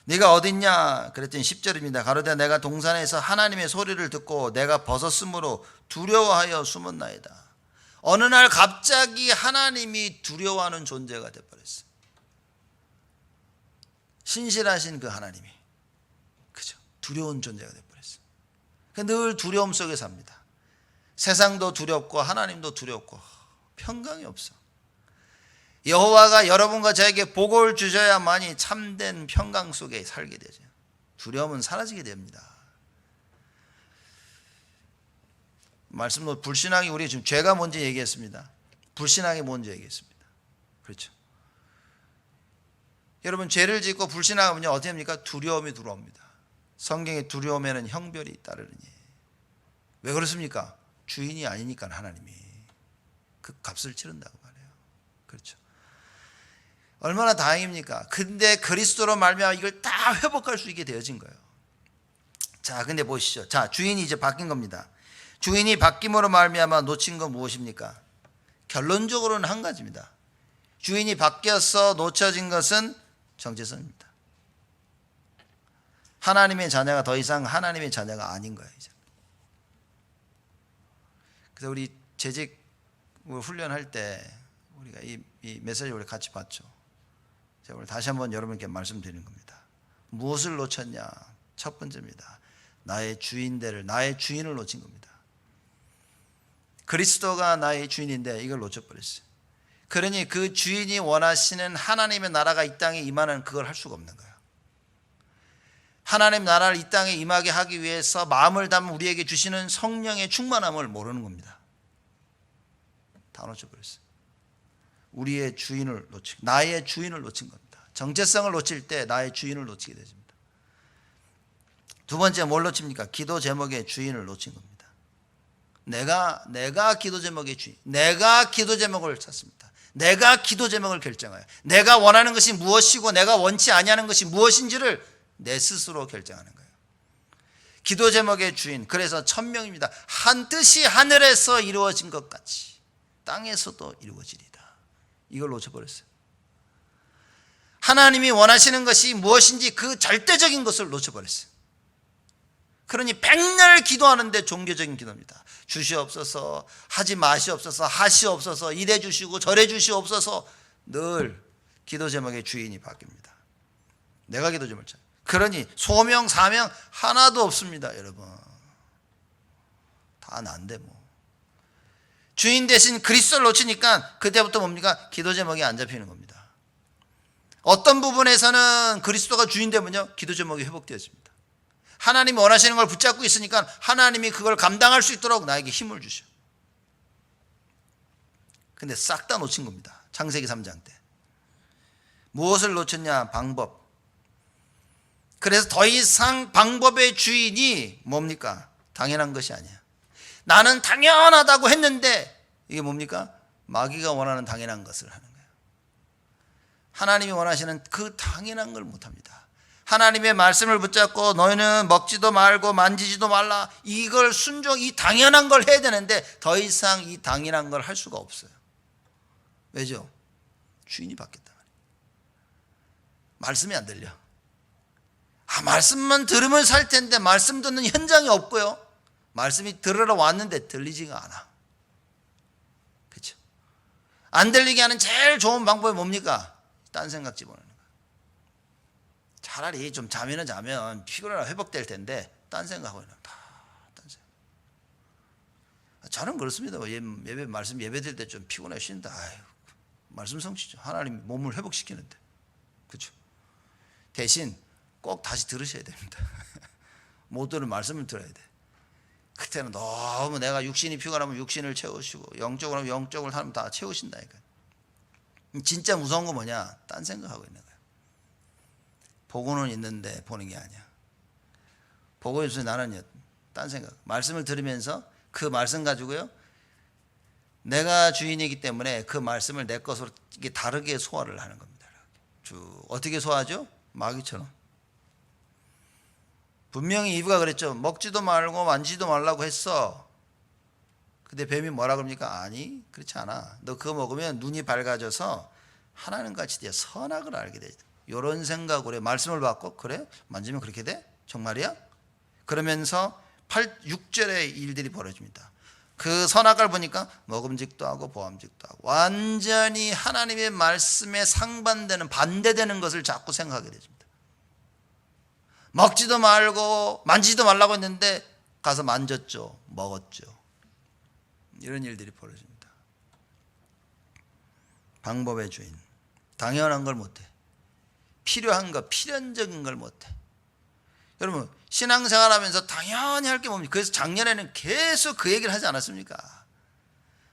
네가 어딨냐 그랬더니 10절입니다. 가로되 내가 동산에서 하나님의 소리를 듣고 내가 벗었으므로 두려워하여 숨었나이다. 어느 날 갑자기 하나님이 두려워하는 존재가 되어버렸어요. 신실하신 그 하나님이, 그죠? 두려운 존재가 되어버렸어요. 늘 두려움 속에 삽니다. 세상도 두렵고 하나님도 두렵고 평강이 없어. 여호와가 여러분과 저에게 복을 주셔야만이 참된 평강 속에 살게 되죠. 두려움은 사라지게 됩니다. 말씀도 불신앙이, 우리 지금 죄가 뭔지 얘기했습니다. 불신앙이 뭔지 얘기했습니다. 그렇죠. 여러분 죄를 짓고 불신앙하면요 어떻게 합니까? 두려움이 들어옵니다. 성경에 두려움에는 형벌이 따르느니. 왜 그렇습니까? 주인이 아니니까 하나님이 그 값을 치른다고 말해요. 그렇죠. 얼마나 다행입니까? 근데 그리스도로 말미암아 이걸 다 회복할 수 있게 되어진 거예요. 자, 근데 보시죠. 자, 주인이 이제 바뀐 겁니다. 주인이 바뀜으로 말미암아 놓친 건 무엇입니까? 결론적으로는 한 가지입니다. 주인이 바뀌어서 놓쳐진 것은 정체성입니다. 하나님의 자녀가 더 이상 하나님의 자녀가 아닌 거예요. 이제. 그래서 우리 재직 훈련할 때 우리가 이 메시지를 우리 같이 봤죠. 제가 오늘 다시 한번 여러분께 말씀드리는 겁니다. 무엇을 놓쳤냐? 첫 번째입니다. 나의 주인들을, 나의 주인을 놓친 겁니다. 그리스도가 나의 주인인데 이걸 놓쳐버렸어요. 그러니 그 주인이 원하시는 하나님의 나라가 이 땅에 임하는 그걸 할 수가 없는 거예요. 하나님 나라를 이 땅에 임하게 하기 위해서 마음을 담은 우리에게 주시는 성령의 충만함을 모르는 겁니다. 다 놓쳐버렸어요. 우리의 주인을 놓치고, 나의 주인을 놓친 겁니다. 정체성을 놓칠 때 나의 주인을 놓치게 되십니다. 두 번째 뭘 놓칩니까? 기도 제목의 주인을 놓친 겁니다. 내가 기도 제목의 주인, 내가 기도 제목을 찾습니다. 내가 기도 제목을 결정해요. 내가 원하는 것이 무엇이고 내가 원치 아니하는 것이 무엇인지를 내 스스로 결정하는 거예요. 기도 제목의 주인, 그래서 천명입니다. 한 뜻이 하늘에서 이루어진 것 같이 땅에서도 이루어지리다. 이걸 놓쳐버렸어요. 하나님이 원하시는 것이 무엇인지 그 절대적인 것을 놓쳐버렸어요. 그러니 백날 기도하는데 종교적인 기도입니다. 주시옵소서, 하지 마시옵소서, 하시옵소서, 이래 주시고 저래 주시옵소서. 늘 기도 제목의 주인이 바뀝니다. 내가 기도 제목을 찾아요. 그러니 소명 사명 하나도 없습니다. 여러분 다 난데 뭐. 주인 대신 그리스도를 놓치니까 그때부터 뭡니까? 기도 제목이 안 잡히는 겁니다. 어떤 부분에서는 그리스도가 주인 되면요, 기도 제목이 회복되어집니다. 하나님이 원하시는 걸 붙잡고 있으니까 하나님이 그걸 감당할 수 있도록 나에게 힘을 주셔. 근데 싹 다 놓친 겁니다. 창세기 3장 때. 무엇을 놓쳤냐? 방법. 그래서 더 이상 방법의 주인이 뭡니까? 당연한 것이 아니야. 나는 당연하다고 했는데 이게 뭡니까? 마귀가 원하는 당연한 것을 하는 거예요. 하나님이 원하시는 그 당연한 걸 못합니다. 하나님의 말씀을 붙잡고 너희는 먹지도 말고 만지지도 말라, 이걸 순종, 이 당연한 걸 해야 되는데 더 이상 이 당연한 걸 할 수가 없어요. 왜죠? 주인이 바뀌었다. 말씀이 안 들려. 말씀만 들으면 살 텐데 말씀 듣는 현장이 없고요, 말씀이 들으러 왔는데 들리지가 않아. 그렇죠? 안 들리게 하는 제일 좋은 방법이 뭡니까? 딴 생각 집어넣는 거야. 차라리 좀 자면 피곤하고 회복될 텐데 딴 생각하고 있는 다 딴 생각. 저는 그렇습니다. 예배 말씀 예배 드릴 때 좀 피곤해 쉰다. 아유, 말씀 성취죠. 하나님 몸을 회복시키는데. 그렇죠? 대신 꼭 다시 들으셔야 됩니다. 못 들으면 말씀을 들어야 돼. 그때는 너무 내가 육신이 피곤하면 육신을 채우시고 영적으로 하면 영적을 하면 다 채우신다니까. 진짜 무서운 거 뭐냐? 딴 생각하고 있는 거야. 보고는 있는데 보는 게 아니야. 보고 있어서 나는 딴 생각. 말씀을 들으면서 그 말씀 가지고요, 내가 주인이기 때문에 그 말씀을 내 것으로 이게 다르게 소화를 하는 겁니다. 어떻게 소화하죠? 마귀처럼. 분명히 이브가 그랬죠. 먹지도 말고 만지지도 말라고 했어. 근데 뱀이 뭐라 그럽니까? 아니, 그렇지 않아. 너 그거 먹으면 눈이 밝아져서 하나님같이 돼 선악을 알게 돼. 이런 생각으로 말씀을 받고, 그래? 만지면 그렇게 돼? 정말이야? 그러면서 6절의 일들이 벌어집니다. 그 선악을 보니까 먹음직도 하고 보암직도 하고 완전히 하나님의 말씀에 상반되는, 반대되는 것을 자꾸 생각하게 됩니다. 먹지도 말고 만지지도 말라고 했는데 가서 만졌죠. 먹었죠. 이런 일들이 벌어집니다. 방법의 주인. 당연한 걸 못해. 필요한 거, 필연적인 걸 못해. 여러분, 신앙생활 하면서 당연히 할 게 뭡니까? 그래서 작년에는 계속 그 얘기를 하지 않았습니까?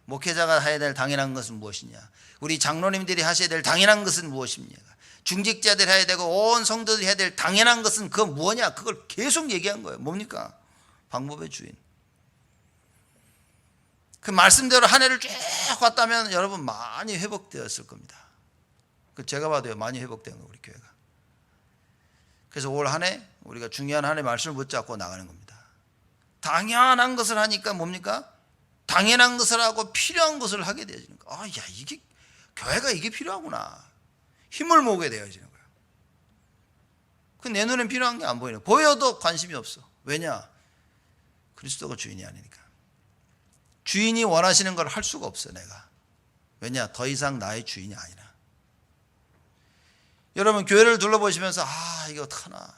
목회자가 해야 될 당연한 것은 무엇이냐? 우리 장로님들이 하셔야 될 당연한 것은 무엇입니까? 중직자들이 해야 되고 온 성도들이 해야 될 당연한 것은 그건 뭐냐? 그걸 계속 얘기한 거예요. 뭡니까? 방법의 주인. 그 말씀대로 한 해를 쭉 왔다면 여러분 많이 회복되었을 겁니다. 제가 봐도요, 많이 회복된 거예요, 우리 교회가. 그래서 올 한 해 우리가 중요한 한 해 말씀을 붙잡고 나가는 겁니다. 당연한 것을 하니까 뭡니까? 당연한 것을 하고 필요한 것을 하게 되어지는 거예요. 야, 이게 교회가 이게 필요하구나. 힘을 모으게 되어지는 거예요. 그 내 눈엔 필요한 게 안 보이는 거예요. 보여도 관심이 없어. 왜냐? 그리스도가 주인이 아니니까. 주인이 원하시는 걸 할 수가 없어, 내가. 왜냐? 더 이상 나의 주인이 아니라. 여러분 교회를 둘러보시면서 이거 어떡하나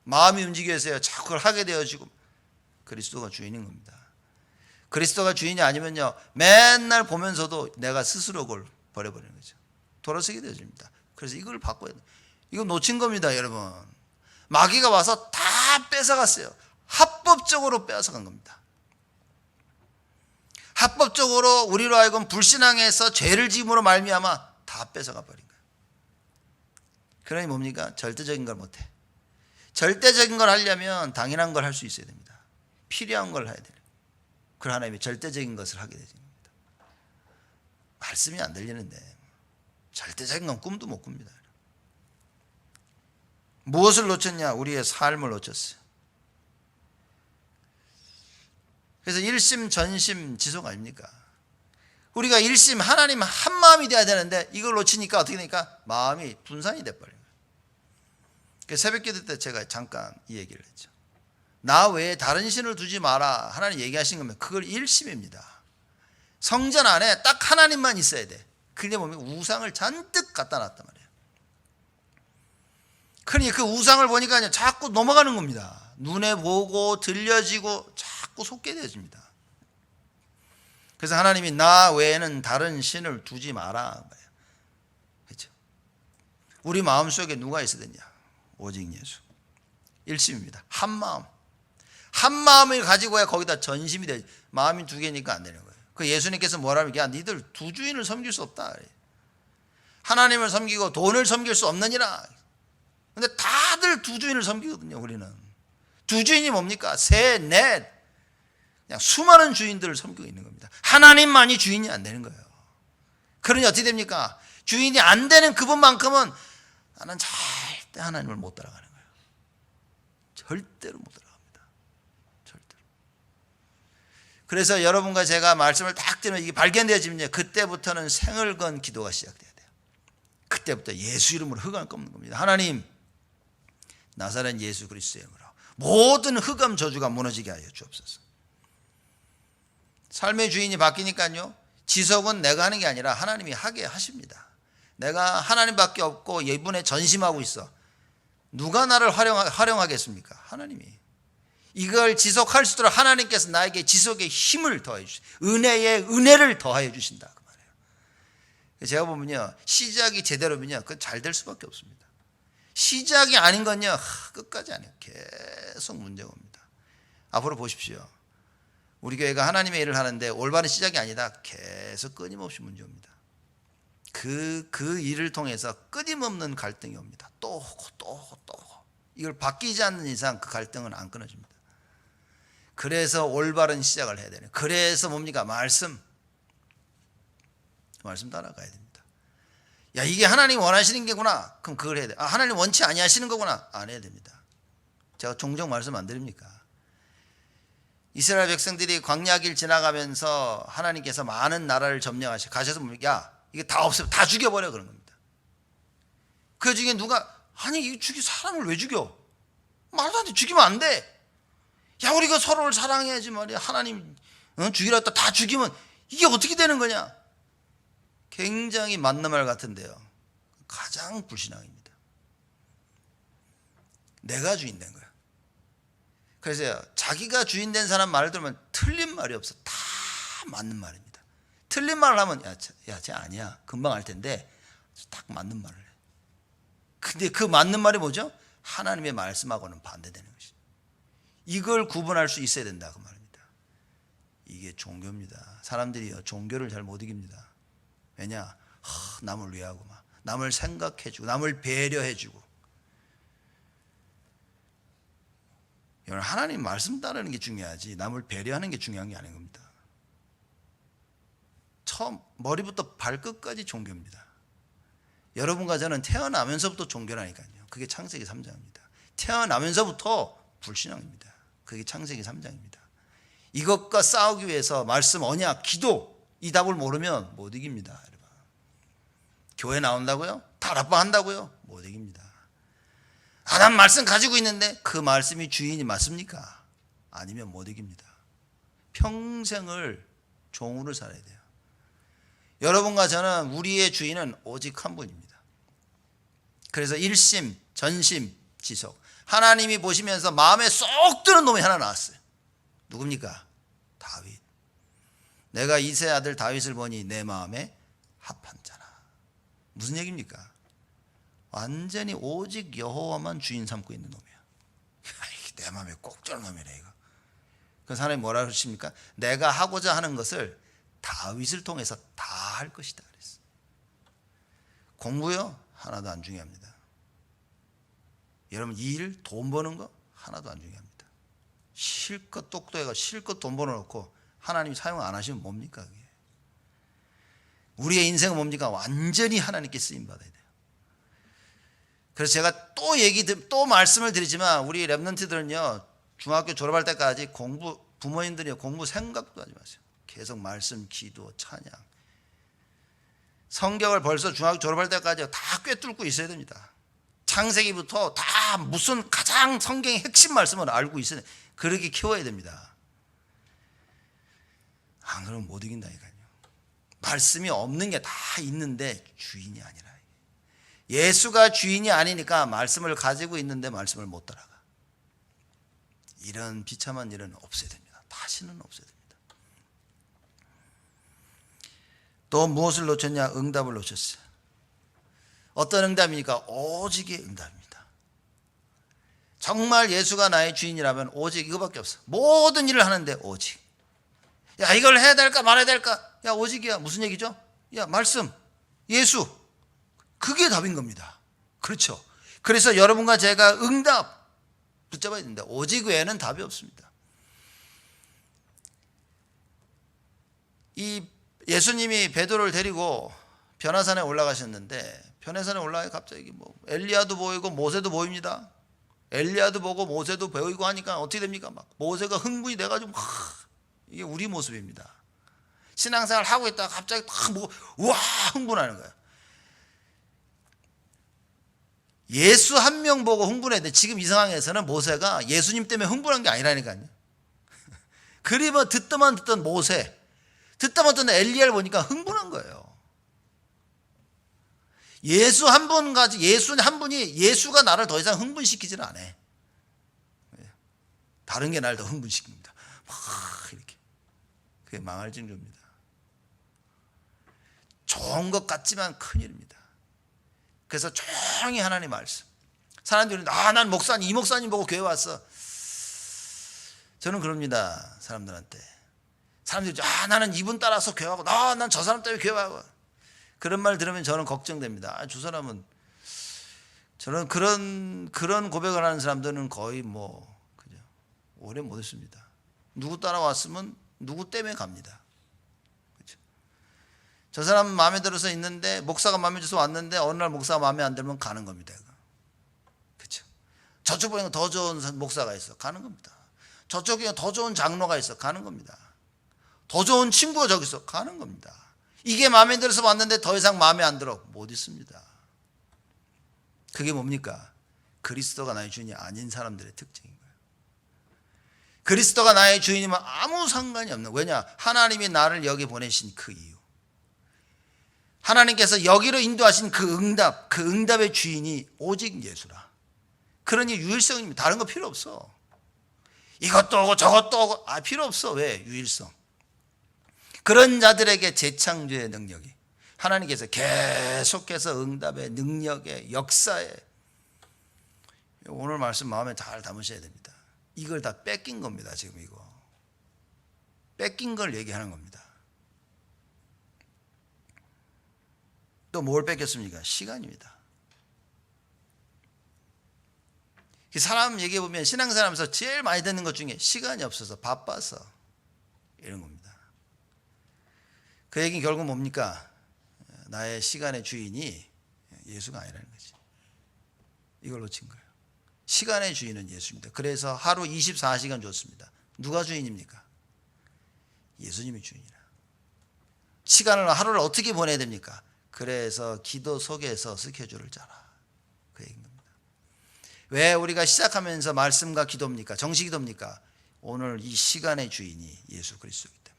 마음이 움직여서요 자꾸 그걸 하게 되어지고, 그리스도가 주인인 겁니다. 그리스도가 주인이 아니면요 맨날 보면서도 내가 스스로 그걸 버려버리는 거죠. 돌아서게 되어집니다. 그래서 이걸 바꿔야 돼요. 이거 놓친 겁니다 여러분. 마귀가 와서 다 뺏어갔어요. 합법적으로 뺏어간 겁니다. 합법적으로 우리로 하여금 불신앙에서 죄를 지음으로 말미암아 다 뺏어가 버린 거예요. 그러니 뭡니까? 절대적인 걸 못해. 절대적인 걸 하려면 당연한 걸 할 수 있어야 됩니다. 필요한 걸 해야 돼요. 그 하나님이 절대적인 것을 하게 되는 겁니다. 말씀이 안 들리는데 절대적인 건 꿈도 못 꿉니다. 무엇을 놓쳤냐? 우리의 삶을 놓쳤어요. 그래서 일심 전심 지속 아닙니까? 우리가 일심 하나님 한 마음이 돼야 되는데 이걸 놓치니까 어떻게 되니까 마음이 분산이 돼버려요. 새벽 기도 때 제가 잠깐 이 얘기를 했죠. 나 외에 다른 신을 두지 마라 하나님 얘기하신 거면 그걸 일심입니다. 성전 안에 딱 하나님만 있어야 돼. 그게 뭡니까? 우상을 잔뜩 갖다 놨단 말이에요. 그러니 그 우상을 보니까 자꾸 넘어가는 겁니다. 눈에 보고 들려지고 자꾸 속게 되어집니다. 그래서 하나님이 나 외에는 다른 신을 두지 마라. 그렇죠? 우리 마음속에 누가 있어야 되냐? 오직 예수. 일심입니다. 한 마음. 한 마음을 가지고야 거기다 전심이 되지. 마음이 두 개니까 안 되는 거예요. 그 예수님께서 뭐라면 야 니들 두 주인을 섬길 수 없다. 하나님을 섬기고 돈을 섬길 수 없느니라. 근데 다들 두 주인을 섬기거든요. 우리는 두 주인이 뭡니까? 셋, 넷, 그냥 수많은 주인들을 섬기고 있는 겁니다. 하나님만이 주인이 안 되는 거예요. 그러니 어떻게 됩니까? 주인이 안 되는 그분만큼은 나는 절대 하나님을 못 따라가는 거예요. 절대로 못 따라갑니다. 절대로. 그래서 여러분과 제가 말씀을 딱 들으면 이게 발견되어지면요 그때부터는 생을 건 기도가 시작돼야 돼요. 그때부터 예수 이름으로 흑암을 꺾는 겁니다. 하나님 나사렛 예수 그리스도의 이름으로 모든 흑암 저주가 무너지게 하여 주옵소서. 삶의 주인이 바뀌니까요 지속은 내가 하는 게 아니라 하나님이 하게 하십니다. 내가 하나님밖에 없고 이분에 전심하고 있어. 누가 나를 활용하겠습니까? 하나님이. 이걸 지속할 수 있도록 하나님께서 나에게 지속의 힘을 더해 주신다. 은혜의 은혜를 더하여 주신다 그 말이에요. 제가 보면요 시작이 제대로면요 그건 잘 될 수밖에 없습니다. 시작이 아닌 건요 끝까지 안 해요. 계속 문제가 옵니다. 앞으로 보십시오. 우리 교회가 하나님의 일을 하는데 올바른 시작이 아니다. 계속 끊임없이 문제 옵니다. 그 일을 통해서 끊임없는 갈등이 옵니다. 또 이걸 바뀌지 않는 이상 그 갈등은 안 끊어집니다. 그래서 올바른 시작을 해야 되는. 그래서 뭡니까? 말씀 따라가야 됩니다. 야 이게 하나님 원하시는 게구나. 그럼 그걸 해야 돼. 하나님 원치 아니하시는 거구나. 안 해야 됩니다. 제가 종종 말씀 안 드립니까? 이스라엘 백성들이 광야길 지나가면서 하나님께서 많은 나라를 점령하셔 가셔서 야 이게 다 없으면 다 죽여버려 그런 겁니다. 그 중에 누가 아니 사람을 왜 죽여? 말도 안 돼. 죽이면 안 돼. 야 우리가 서로를 사랑해야지 말이야. 하나님 죽이라 했다 다 죽이면 이게 어떻게 되는 거냐? 굉장히 맞는 말 같은데요 가장 불신앙입니다. 내가 주인 된 거야. 그래서 자기가 주인 된 사람 말을 들으면 틀린 말이 없어. 다 맞는 말입니다. 틀린 말을 하면 쟤 아니야 금방 알 텐데 딱 맞는 말을 해. 근데 그 맞는 말이 뭐죠? 하나님의 말씀하고는 반대되는 것이죠. 이걸 구분할 수 있어야 된다 그 말입니다. 이게 종교입니다. 사람들이요 종교를 잘 못 이깁니다. 왜냐? 남을 위하고 막 남을 생각해주고 남을 배려해주고. 여러분 하나님 말씀 따르는 게 중요하지 남을 배려하는 게 중요한 게 아닌 겁니다. 처음 머리부터 발끝까지 종교입니다. 여러분과 저는 태어나면서부터 종교라니까요. 그게 창세기 3장입니다. 태어나면서부터 불신앙입니다. 그게 창세기 3장입니다. 이것과 싸우기 위해서 말씀, 언약, 기도 이 답을 모르면 못 이깁니다. 여러분. 교회 나온다고요? 다락방 한다고요? 못 이깁니다. 난 말씀 가지고 있는데 그 말씀이 주인이 맞습니까? 아니면 못 이깁니다. 평생을 종으로 살아야 돼요. 여러분과 저는 우리의 주인은 오직 한 분입니다. 그래서 일심, 전심, 지속. 하나님이 보시면서 마음에 쏙 드는 놈이 하나 나왔어요. 누굽니까? 다윗. 내가 이세 아들 다윗을 보니 내 마음에 합한 자라. 무슨 얘기입니까? 완전히 오직 여호와만 주인 삼고 있는 놈이야. 내 마음에 꼭 드는 놈이네 이거. 그래서 하나님 뭐라 그러십니까? 내가 하고자 하는 것을 다윗을 통해서 다 할 것이다 그랬어. 공부요? 하나도 안 중요합니다. 여러분 일, 돈 버는 거 하나도 안 중요합니다. 실컷 똑똑해가 실컷 돈 벌어놓고 하나님이 사용 안 하시면 뭡니까 그게? 우리의 인생은 뭡니까? 완전히 하나님께 쓰임받아야 돼요. 그래서 제가 또 말씀을 드리지만 우리 랩런트들은요 중학교 졸업할 때까지 부모님들이 공부 생각도 하지 마세요. 계속 말씀, 기도, 찬양. 성경을 벌써 중학교 졸업할 때까지 다 꿰뚫고 있어야 됩니다. 창세기부터 다 무슨 가장 성경의 핵심 말씀을 알고 있어야 돼요. 그렇게 키워야 됩니다. 안 그러면 못 이긴다니까요. 말씀이 없는 게 다 있는데 주인이 아니라. 예수가 주인이 아니니까 말씀을 가지고 있는데 말씀을 못 따라가. 이런 비참한 일은 없어야 됩니다. 다시는 없어야 됩니다. 또 무엇을 놓쳤냐? 응답을 놓쳤어요. 어떤 응답입니까? 오직의 응답입니다. 정말 예수가 나의 주인이라면 오직 이거밖에 없어. 모든 일을 하는데 오직. 야 이걸 해야 될까 말아야 될까? 야 오직이야. 무슨 얘기죠? 야 말씀, 예수. 그게 답인 겁니다. 그렇죠. 그래서 여러분과 제가 응답 붙잡아야 됩니다. 오직 외에는 답이 없습니다. 이 예수님이 베드로를 데리고 변화산에 올라가셨는데 변화산에 올라가 갑자기 뭐 엘리야도 보이고 모세도 보입니다. 엘리야도 보고 모세도 보이고 하니까 어떻게 됩니까? 막 모세가 흥분이 돼가지고 이게 우리 모습입니다. 신앙생활 하고 있다가 갑자기 우와 흥분하는 거예요. 예수 한 명 보고 흥분했는데 지금 이 상황에서는 모세가 예수님 때문에 흥분한 게 아니라니까요. 그리고 듣더만 듣던 모세, 듣다만 듣던 엘리야를 보니까 흥분한 거예요. 예수 한 분이 예수가 나를 더 이상 흥분시키지는 않아. 다른 게 나를 더 흥분시킵니다. 막 이렇게. 그게 망할 징조입니다. 좋은 것 같지만 큰일입니다. 그래서 조용히 하나님 말씀. 사람들이 난 목사님, 이 목사님 보고 교회 왔어. 저는 그럽니다. 사람들한테. 사람들이 나는 이분 따라서 교회 하고 난 저 사람 때문에 교회 하고. 그런 말 들으면 저는 걱정됩니다. 저 사람은 저는 그런 고백을 하는 사람들은 거의 그죠. 오래 못 했습니다. 누구 따라왔으면 누구 때문에 갑니다. 그렇죠. 저 사람 마음에 들어서 있는데 목사가 마음에 들어서 왔는데 어느 날 목사가 마음에 안 들면 가는 겁니다. 그렇죠. 저쪽 보니까 더 좋은 목사가 있어 가는 겁니다. 저쪽에 더 좋은 장로가 있어 가는 겁니다. 더 좋은 친구가 저기 있어 가는 겁니다. 이게 마음에 들어서 왔는데 더 이상 마음에 안 들어 못 있습니다. 그게 뭡니까? 그리스도가 나의 주인이 아닌 사람들의 특징인 거예요. 그리스도가 나의 주인이면 아무 상관이 없는. 왜냐? 하나님이 나를 여기 보내신 그 이유. 하나님께서 여기로 인도하신 그 응답의 주인이 오직 예수라. 그러니 유일성입니다. 다른 거 필요 없어. 이것도 오고 저것도 오고 필요 없어. 왜? 유일성. 그런 자들에게 재창조의 능력이 하나님께서 계속해서 응답의 능력의 역사에 오늘 말씀 마음에 잘 담으셔야 됩니다. 이걸 다 뺏긴 겁니다. 지금 이거 뺏긴 걸 얘기하는 겁니다. 또 뭘 뺏겼습니까? 시간입니다. 사람 얘기해 보면 신앙생활하면서 제일 많이 듣는 것 중에 시간이 없어서 바빠서 이런 겁니다. 그 얘기는 결국 뭡니까? 나의 시간의 주인이 예수가 아니라는 거지. 이걸 놓친 거예요. 시간의 주인은 예수입니다. 그래서 하루 24시간 줬습니다. 누가 주인입니까? 예수님이 주인이라. 하루를 어떻게 보내야 됩니까? 그래서 기도 속에서 스케줄을 짜라. 그 얘기입니다. 왜 우리가 시작하면서 말씀과 기도입니까? 정시 기도입니까? 오늘 이 시간의 주인이 예수 그리스도이기 때문에.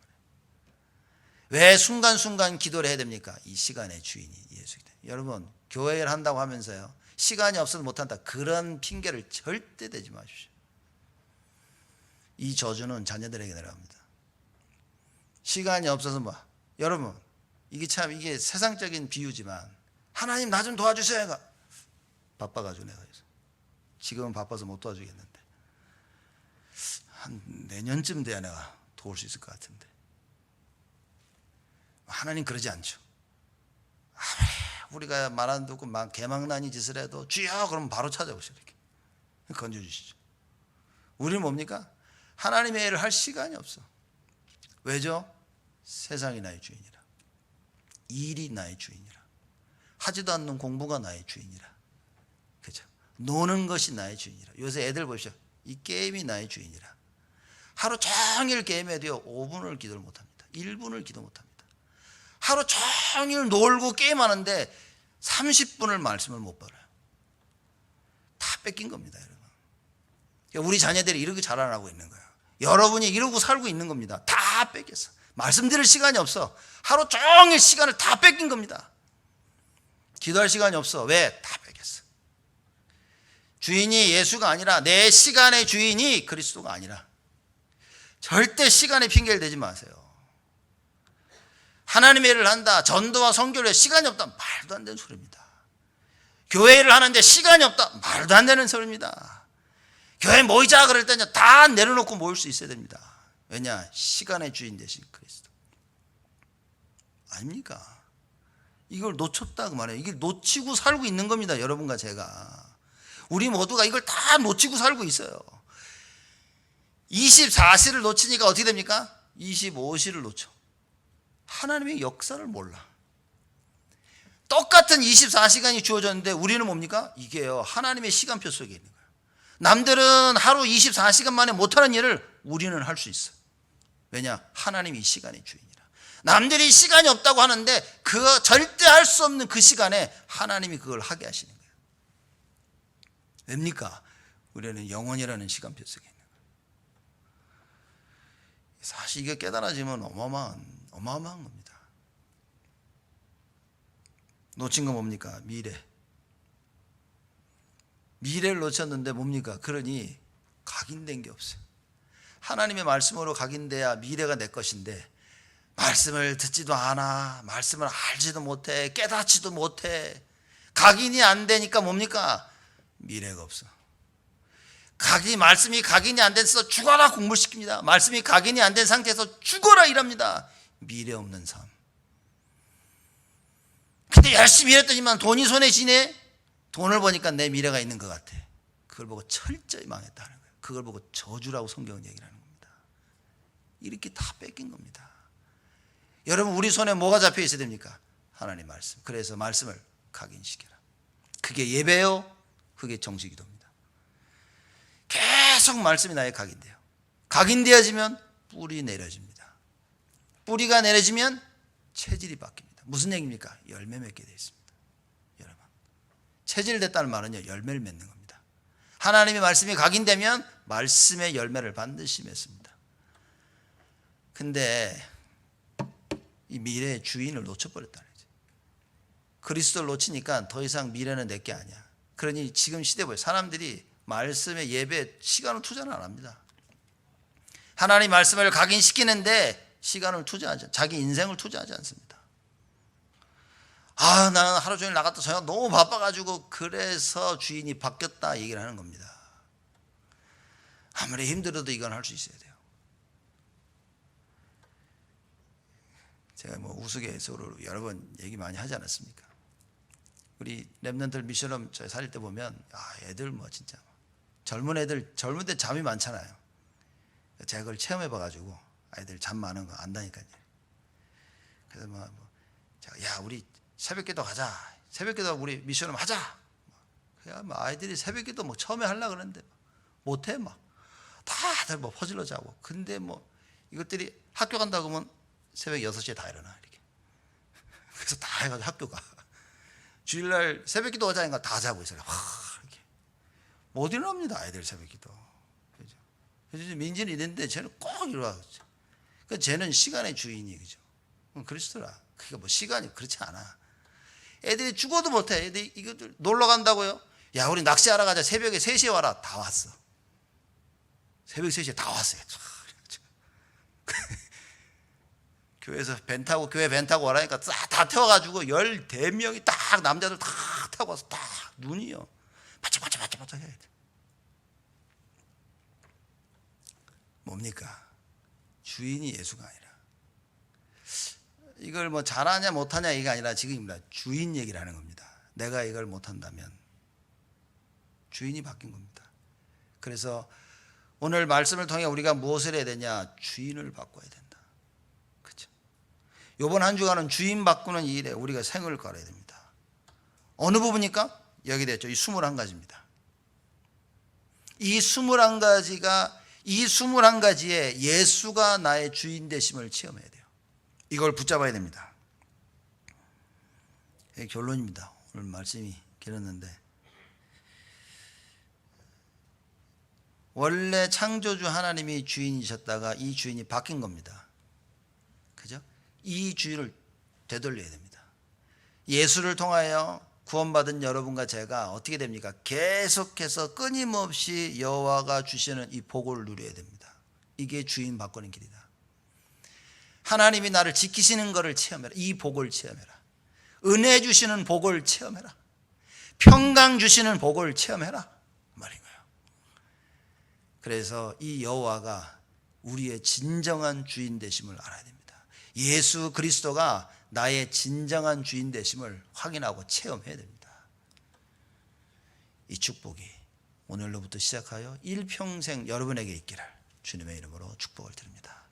왜 순간순간 기도를 해야 됩니까? 이 시간의 주인이 예수이기 때문에. 여러분 교회를 한다고 하면서요 시간이 없어서 못한다. 그런 핑계를 절대 대지 마십시오. 이 저주는 자녀들에게 내려갑니다. 시간이 없어서 뭐, 여러분, 이게 세상적인 비유지만, 하나님 나 좀 도와주세요. 바빠가지고 내가 지금은 바빠서 못 도와주겠는데 한 내년쯤 돼야 내가 도울 수 있을 것 같은데, 하나님 그러지 않죠. 우리가 말 안 듣고 막 개망나니 짓을 해도 주여 그러면 바로 찾아오시죠. 이렇게 건져주시죠. 우리는 뭡니까? 하나님의 일을 할 시간이 없어. 왜죠? 세상이 나의 주인이라, 일이 나의 주인이라, 하지도 않는 공부가 나의 주인이라, 그죠? 노는 것이 나의 주인이라. 요새 애들 보십시오. 이 게임이 나의 주인이라. 하루 종일 게임해도요 5분을 기도를 못합니다. 1분을 기도 못합니다. 하루 종일 놀고 게임하는데 30분을 말씀을 못 벌어요. 다 뺏긴 겁니다, 여러분. 우리 자녀들이 이렇게 자라나고 있는 거예요. 여러분이 이러고 살고 있는 겁니다. 다 뺏겼어. 말씀 드릴 시간이 없어. 하루 종일 시간을 다 뺏긴 겁니다. 기도할 시간이 없어. 왜? 다 뺏겼어. 주인이 예수가 아니라, 내 시간의 주인이 그리스도가 아니라, 절대 시간에 핑계를 대지 마세요. 하나님의 일을 한다, 전도와 선교를 해, 시간이 없다, 말도 안 되는 소리입니다. 교회 일을 하는데 시간이 없다, 말도 안 되는 소리입니다. 교회 모이자 그럴 때는 다 내려놓고 모일 수 있어야 됩니다. 왜냐? 시간의 주인 되신 그리스도 아닙니까? 이걸 놓쳤다 그 말이에요. 이걸 놓치고 살고 있는 겁니다, 여러분과 제가. 우리 모두가 이걸 다 놓치고 살고 있어요. 24시를 놓치니까 어떻게 됩니까? 25시를 놓쳐. 하나님의 역사를 몰라. 똑같은 24시간이 주어졌는데 우리는 뭡니까? 이게요, 하나님의 시간표 속에 있는 거예요. 남들은 하루 24시간 만에 못하는 일을 우리는 할 수 있어. 왜냐? 하나님이 이 시간의 주인이라. 남들이 시간이 없다고 하는데 그 절대 할 수 없는 그 시간에 하나님이 그걸 하게 하시는 거예요. 왜입니까? 우리는 영원이라는 시간표 속에 있는 거예요. 사실 이게 깨달아지면 어마어마한 겁니다. 놓친 건 뭡니까? 미래를 놓쳤는데 뭡니까? 그러니 각인된 게 없어요. 하나님의 말씀으로 각인돼야 미래가 내 것인데, 말씀을 듣지도 않아, 말씀을 알지도 못해, 깨닫지도 못해, 각인이 안 되니까 뭡니까? 미래가 없어. 말씀이 각인이 안 돼서 죽어라 공부시킵니다. 말씀이 각인이 안 된 상태에서 죽어라 일합니다. 미래 없는 삶. 근데 열심히 일했더니만 돈이 손에 쥐네. 돈을 버니까 내 미래가 있는 것 같아. 그걸 보고 철저히 망했다는 거예요. 그걸 보고 저주라고 성경은 얘기를 하는 겁니다. 이렇게 다 뺏긴 겁니다. 여러분, 우리 손에 뭐가 잡혀 있어야 됩니까? 하나님 말씀. 그래서 말씀을 각인시켜라. 그게 예배요, 그게 정식기도입니다. 계속 말씀이 나에 각인돼요. 각인되어지면 뿌리 내려집니다. 뿌리가 내려지면 체질이 바뀝니다. 무슨 얘기입니까? 열매 맺게 되어 있습니다. 여러분, 체질됐다는 말은요, 열매를 맺는 겁니다. 하나님의 말씀이 각인되면 말씀의 열매를 반드시 맺습니다. 근데 이 미래의 주인을 놓쳐버렸다는 거죠. 그리스도를 놓치니까 더 이상 미래는 내게 아니야. 그러니 지금 시대 보여요. 사람들이 말씀의 예배에 시간을 투자를 안 합니다. 하나님 말씀을 각인시키는데 시간을 투자하지, 자기 인생을 투자하지 않습니다. 나는 하루 종일 나갔다 저녁 너무 바빠가지고 그래서 주인이 바뀌었다 얘기를 하는 겁니다. 아무리 힘들어도 이건 할 수 있어야 돼요. 제가 우스갯소리로 여러 번 얘기 많이 하지 않았습니까? 우리 랩런트 미션홈 저희 살릴 때 보면 애들 진짜 젊은 때 잠이 많잖아요. 제가 그걸 체험해 봐가지고 아이들 잠 많은 거 안다니까요. 그래서 야, 우리 새벽기도 가자. 새벽기도 우리 미션홈 하자. 그냥 아이들이 새벽기도 처음에 하려고 그러는데 못해. 다들 퍼질러 자고. 근데 이것들이 학교 간다 그러면 새벽 6시에 다 일어나 이렇게. 그래서 다 해가지고 학교 가. 주일날 새벽기도 하자니까 다 자고 있어요. 이렇게 못 일어납니다, 아이들 새벽기도. 그죠? 그래서 민지는 이랬는데 쟤는 꼭 일어나죠. 그러니까 쟤는 시간의 주인이, 그죠? 그리스도라. 그러니까 시간이 그렇지 않아. 애들이 죽어도 못해. 애들이 이것들 놀러 간다고요? 야, 우리 낚시하러 가자. 새벽에 3시에 와라. 다 왔어. 새벽 3시에 다 왔어요. 교회에서 교회 밴 타고 오라니까 다 태워가지고 14명이 딱 남자들 다 타고 와서 딱 눈이요. 바짝바짝 해야 돼. 뭡니까? 주인이 예수가 아니라, 이걸 뭐 잘하냐 못하냐 이게 아니라 지금입니다. 주인 얘기를 하는 겁니다. 내가 이걸 못한다면 주인이 바뀐 겁니다. 그래서 오늘 말씀을 통해 우리가 무엇을 해야 되냐? 주인을 바꿔야 된다. 그렇죠? 이번 한 주간은 주인 바꾸는 이 일에 우리가 생을 걸어야 됩니다. 어느 부분입니까? 여기 됐죠. 이 21가지입니다. 이 21가지에 예수가 나의 주인 되심을 체험해야 돼요. 이걸 붙잡아야 됩니다. 이게 결론입니다. 오늘 말씀이 길었는데, 원래 창조주 하나님이 주인이셨다가 이 주인이 바뀐 겁니다. 그죠? 이 주인을 되돌려야 됩니다. 예수를 통하여 구원받은 여러분과 제가 어떻게 됩니까? 계속해서 끊임없이 여호와가 주시는 이 복을 누려야 됩니다. 이게 주인 바꾸는 길이다. 하나님이 나를 지키시는 것을 체험해라. 이 복을 체험해라. 은혜 주시는 복을 체험해라. 평강 주시는 복을 체험해라 말인 거예요. 그래서 이 여호와가 우리의 진정한 주인 되심을 알아야 됩니다. 예수 그리스도가 나의 진정한 주인 되심을 확인하고 체험해야 됩니다. 이 축복이 오늘로부터 시작하여 일평생 여러분에게 있기를 주님의 이름으로 축복을 드립니다.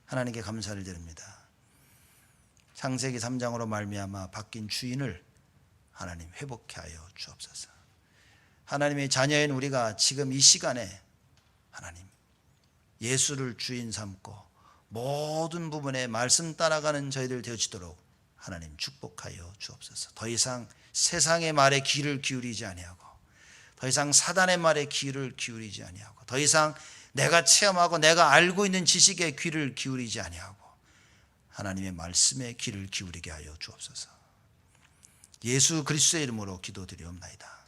하나님께 감사를 드립니다. 창세기 3장으로 말미암아 바뀐 주인을 하나님 회복케 하여 주옵소서. 하나님의 자녀인 우리가 지금 이 시간에 하나님 예수를 주인 삼고 모든 부분에 말씀 따라가는 저희들 되어지도록 하나님 축복하여 주옵소서. 더 이상 세상의 말에 귀를 기울이지 아니하고, 더 이상 사단의 말에 귀를 기울이지 아니하고, 더 이상 내가 체험하고 내가 알고 있는 지식에 귀를 기울이지 아니하고 하나님의 말씀에 귀를 기울이게 하여 주옵소서. 예수 그리스도의 이름으로 기도드리옵나이다.